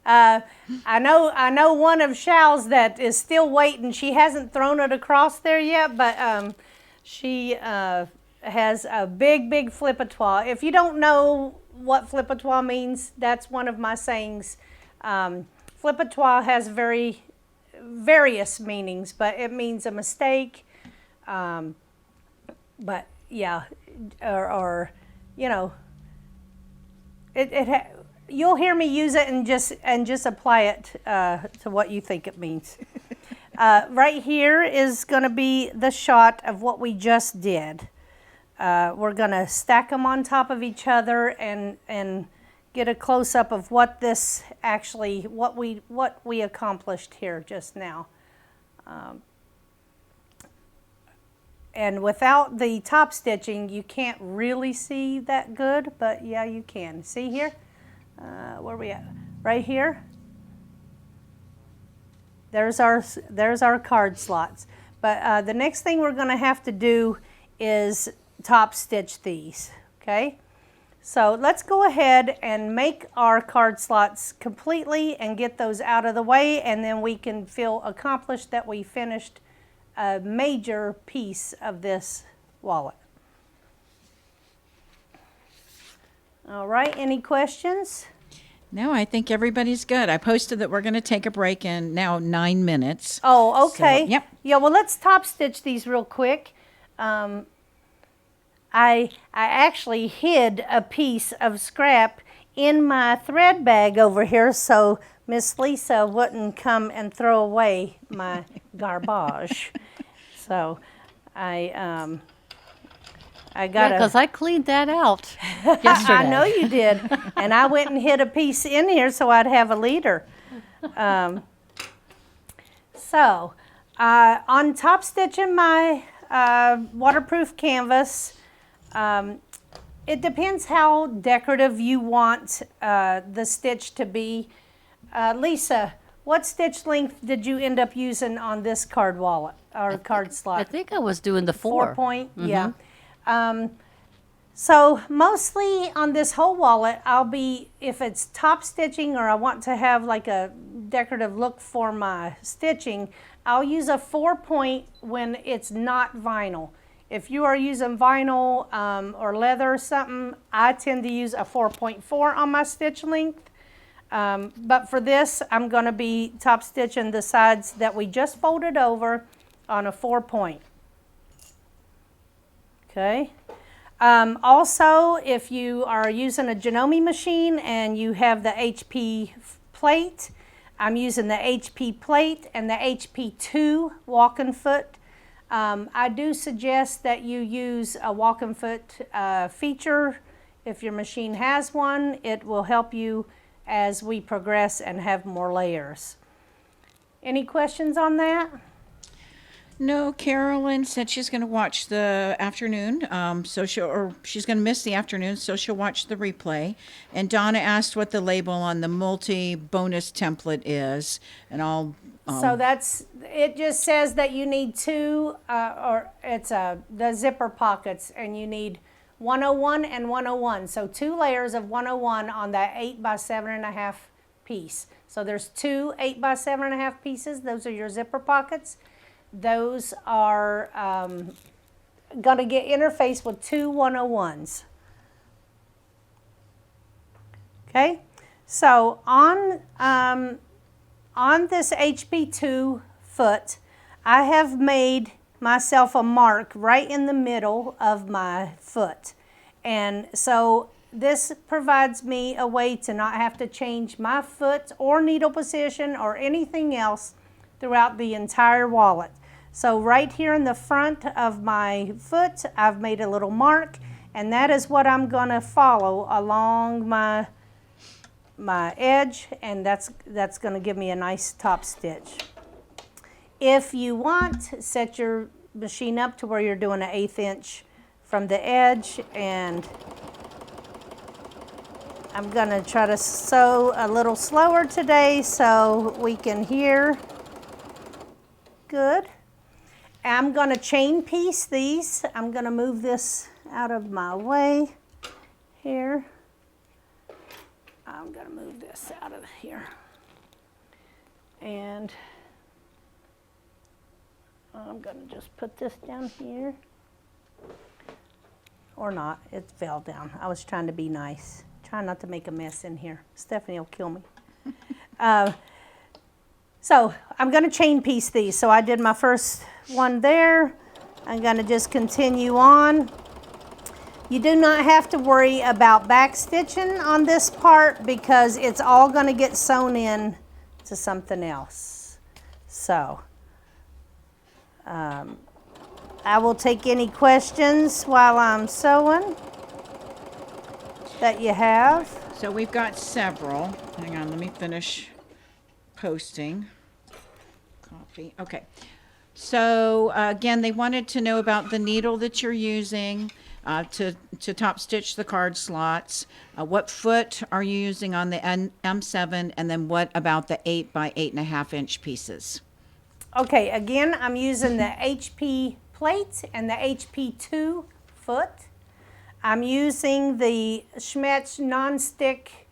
I know one of Shal's that is still waiting. She hasn't thrown it across there yet, but she has a big flip-a-tois. If you don't know what flip-a-tois means, that's one of my sayings. Flip-a-tois has various meanings, but it means a mistake. But yeah, or you know, you'll hear me use it and just apply it to what you think it means. Right here is going to be the shot of what we just did. We're going to stack them on top of each other and get a close-up of what this actually, what we accomplished here just now. And without the top stitching, you can't really see that good, but yeah, you can. See here? Where are we at? Right here. There's our card slots. But the next thing we're going to have to do is top stitch these, okay? So let's go ahead and make our card slots completely and get those out of the way, and then we can feel accomplished that we finished a major piece of this wallet. All right, any questions? No, I think everybody's good. I posted that we're going to take a break in now 9 minutes. Oh, okay. So, yep. Yeah, well, let's top stitch these real quick. I actually hid a piece of scrap in my thread bag over here so Miss Lisa wouldn't come and throw away my garbage. So I got Yeah, because I cleaned that out yesterday. I know you did, and I went and hid a piece in here so I'd have a leader. On top stitching my waterproof canvas, it depends how decorative you want the stitch to be. Lisa, what stitch length did you end up using on this card wallet or card slot? I think I was doing the 4 point, yeah. So mostly on this whole wallet, I'll be, if it's top stitching or I want to have like a decorative look for my stitching, I'll use a 4 point when it's not vinyl. If you are using vinyl or leather or something, I tend to use a 4.4 on my stitch length. But for this, I'm going to be top stitching the sides that we just folded over on a 4 point. Okay. Also, if you are using a Janelle machine and you have the HP plate, I'm using the HP plate and the HP2 walking foot. I do suggest that you use a walking foot feature. If your machine has one, it will help you as we progress and have more layers. Any questions on that? No, Carolyn said she's going to watch the afternoon, she's going to miss the afternoon, so she'll watch the replay. And Donna asked what the label on the multi-bonus template is, and I'll... So it just says that you need two, the zipper pockets, and you need 101 and 101. So 2 layers of 101 on that 8 by 7.5 piece. So there's 2 8 by 7.5 pieces. Those are your zipper pockets. Those are going to get interfaced with 2 101s. Okay, so on this HP2 foot, I have made myself a mark right in the middle of my foot. And so this provides me a way to not have to change my foot or needle position or anything else throughout the entire wallet. So right here in the front of my foot, I've made a little mark, and that is what I'm going to follow along my edge, and that's going to give me a nice top stitch. If you want, set your machine up to where you're doing an 1/8 inch from the edge, and I'm going to try to sew a little slower today so we can hear good. I'm going to chain piece these. I'm going to move this out of my way here. I'm going to move this out of here. And I'm going to just put this down here. Or not. It fell down. I was trying to be nice. Trying not to make a mess in here. Stephanie will kill me. So I'm going to chain piece these. So I did my first one there. I'm going to just continue on. You do not have to worry about back stitching on this part because it's all going to get sewn in to something else. So I will take any questions while I'm sewing that you have. So we've got several. Hang on, let me finish posting. Copy. Okay. So again, they wanted to know about the needle that you're using to top stitch the card slots. What foot are you using on the M7? And then what about the 8 by 8.5 inch pieces? Okay, again, I'm using the HP plate and the HP2 foot. I'm using the Schmetz non-stick,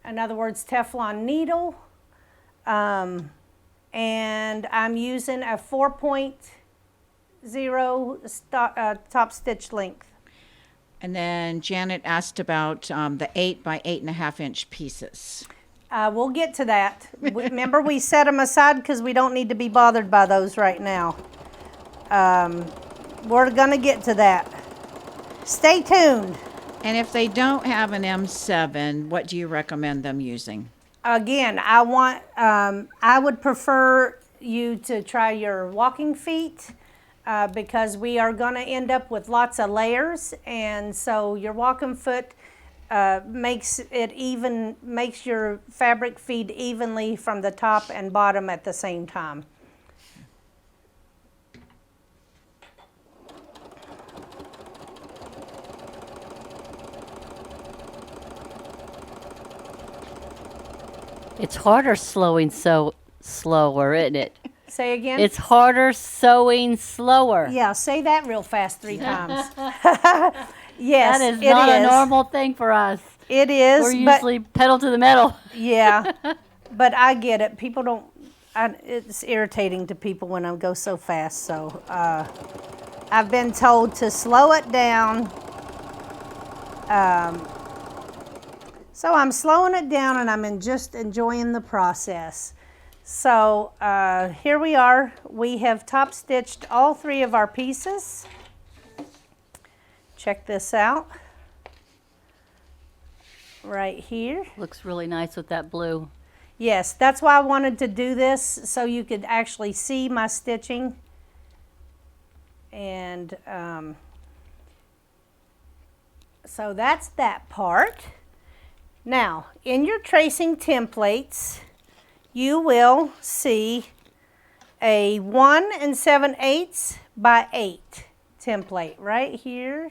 in other words, Teflon needle. And I'm using a 4.0 top stitch length. And then Janet asked about the 8 by 8.5 inch pieces. We'll get to that. Remember, we set them aside because we don't need to be bothered by those right now. We're going to get to that. Stay tuned. And if they don't have an M7, what do you recommend them using? Again, I would prefer you to try your walking feet because we are going to end up with lots of layers, and so your walking foot makes your fabric feed evenly from the top and bottom at the same time. It's harder sewing slower, isn't it? Say again? It's harder sewing slower. Yeah, say that real fast 3 times. Yes, That is it not a is. normal thing for us. It is, We're usually pedal to the metal. yeah, but I get it. People don't, it's irritating to people when I go so fast, so I've been told to slow it down. So I'm slowing it down and I'm just enjoying the process. So here we are. We have top stitched all 3 of our pieces. Check this out. Right here. Looks really nice with that blue. Yes, that's why I wanted to do this, so you could actually see my stitching. And so that's that part. Now, in your tracing templates, you will see a 1 7/8 by 8 template right here.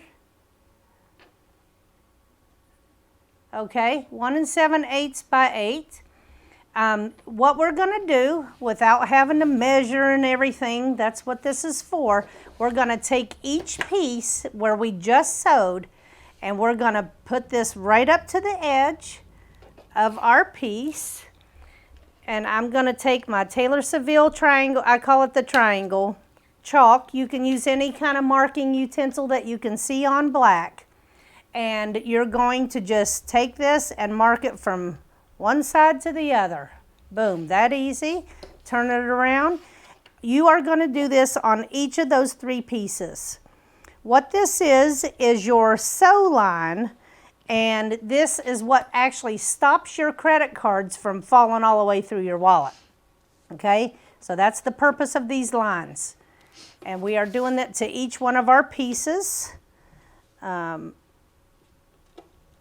Okay, 1 7/8 by 8. What we're going to do, without having to measure and everything, that's what this is for, we're going to take each piece where we just sewed, and we're going to put this right up to the edge of our piece. And I'm going to take my Taylor Seville triangle, I call it the triangle, chalk. You can use any kind of marking utensil that you can see on black. And you're going to just take this and mark it from one side to the other. Boom, that easy. Turn it around. You are going to do this on each of those 3 pieces. What this is your sew line, and this is what actually stops your credit cards from falling all the way through your wallet. Okay, so that's the purpose of these lines. And we are doing that to each one of our pieces.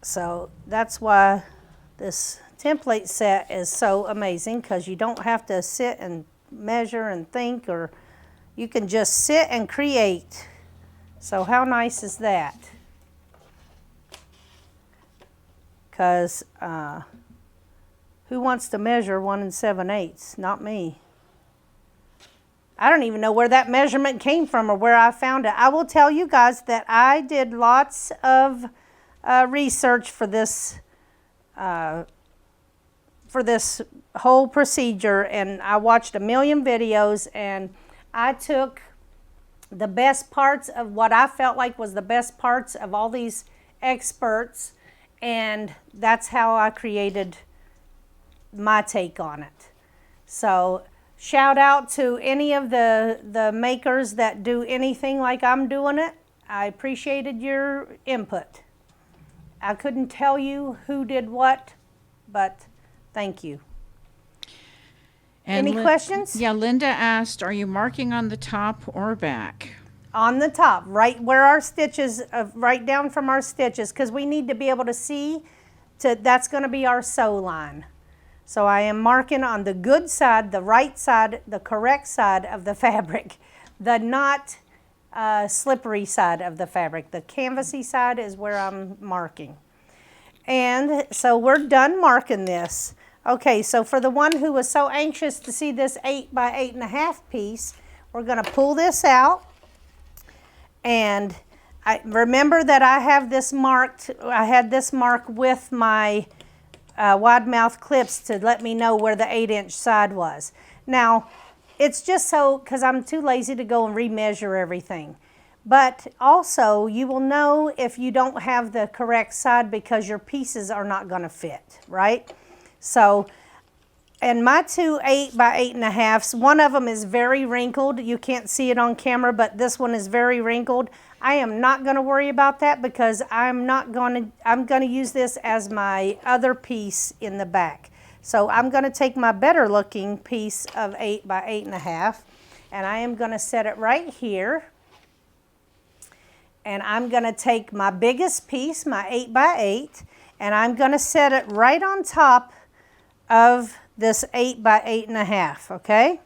So that's why this template set is so amazing, because you don't have to sit and measure and think, or you can just sit and create. So how nice is that? Because who wants to measure 1 7/8? Not me. I don't even know where that measurement came from or where I found it. I will tell you guys that I did lots of research for this whole procedure, and I watched a million videos, and I took the best parts of what I felt like was the best parts of all these experts, and that's how I created my take on it. So shout out to any of the makers that do anything like I'm doing it. I appreciated your input. I couldn't tell you who did what, but thank you. And Any questions? Yeah, Linda asked, are you marking on the top or back? On the top, right where our stitches, right down from our stitches, because we need to be able to see, that's going to be our sew line. So I am marking on the good side, the right side, the correct side of the fabric, the not slippery side of the fabric. The canvasy side is where I'm marking. And so we're done marking this. Okay, so for the one who was so anxious to see this 8 by 8.5 piece, we're going to pull this out. And I remember that I have this marked, I had this marked with my wide mouth clips to let me know where the 8-inch side was. Now, it's just so, because I'm too lazy to go and remeasure everything. But also, you will know if you don't have the correct side because your pieces are not going to fit, right? So, and my two 8 by 8.5s, one of them is very wrinkled. You can't see it on camera, but this one is very wrinkled. I am not going to worry about that because I'm going to use this as my other piece in the back. So I'm going to take my better looking piece of 8 by 8.5, and I am going to set it right here. And I'm going to take my biggest piece, my 8 by 8, and I'm going to set it right on top of this 8 by 8.5, okay?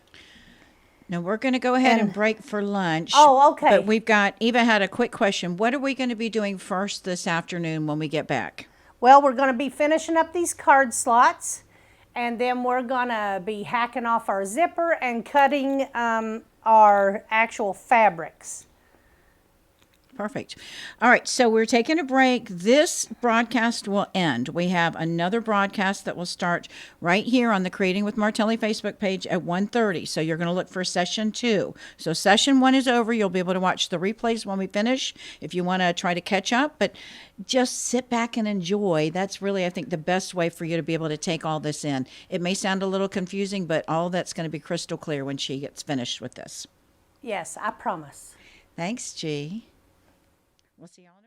Now we're going to go ahead and break for lunch. Oh, okay. But we've got, Eva had a quick question. What are we going to be doing first this afternoon when we get back? Well, we're going to be finishing up these card slots, and then we're going to be hacking off our zipper and cutting our actual fabrics. Perfect. All right, so we're taking a break. This broadcast will end. We have another broadcast that will start right here on the Creating with Martelli Facebook page at 1:30. So you're going to look for session 2. So session 1 is over. You'll be able to watch the replays when we finish if you want to try to catch up. But just sit back and enjoy. That's really, I think, the best way for you to be able to take all this in. It may sound a little confusing, but all that's going to be crystal clear when she gets finished with this. Yes, I promise. Thanks, G. We'll see y'all in a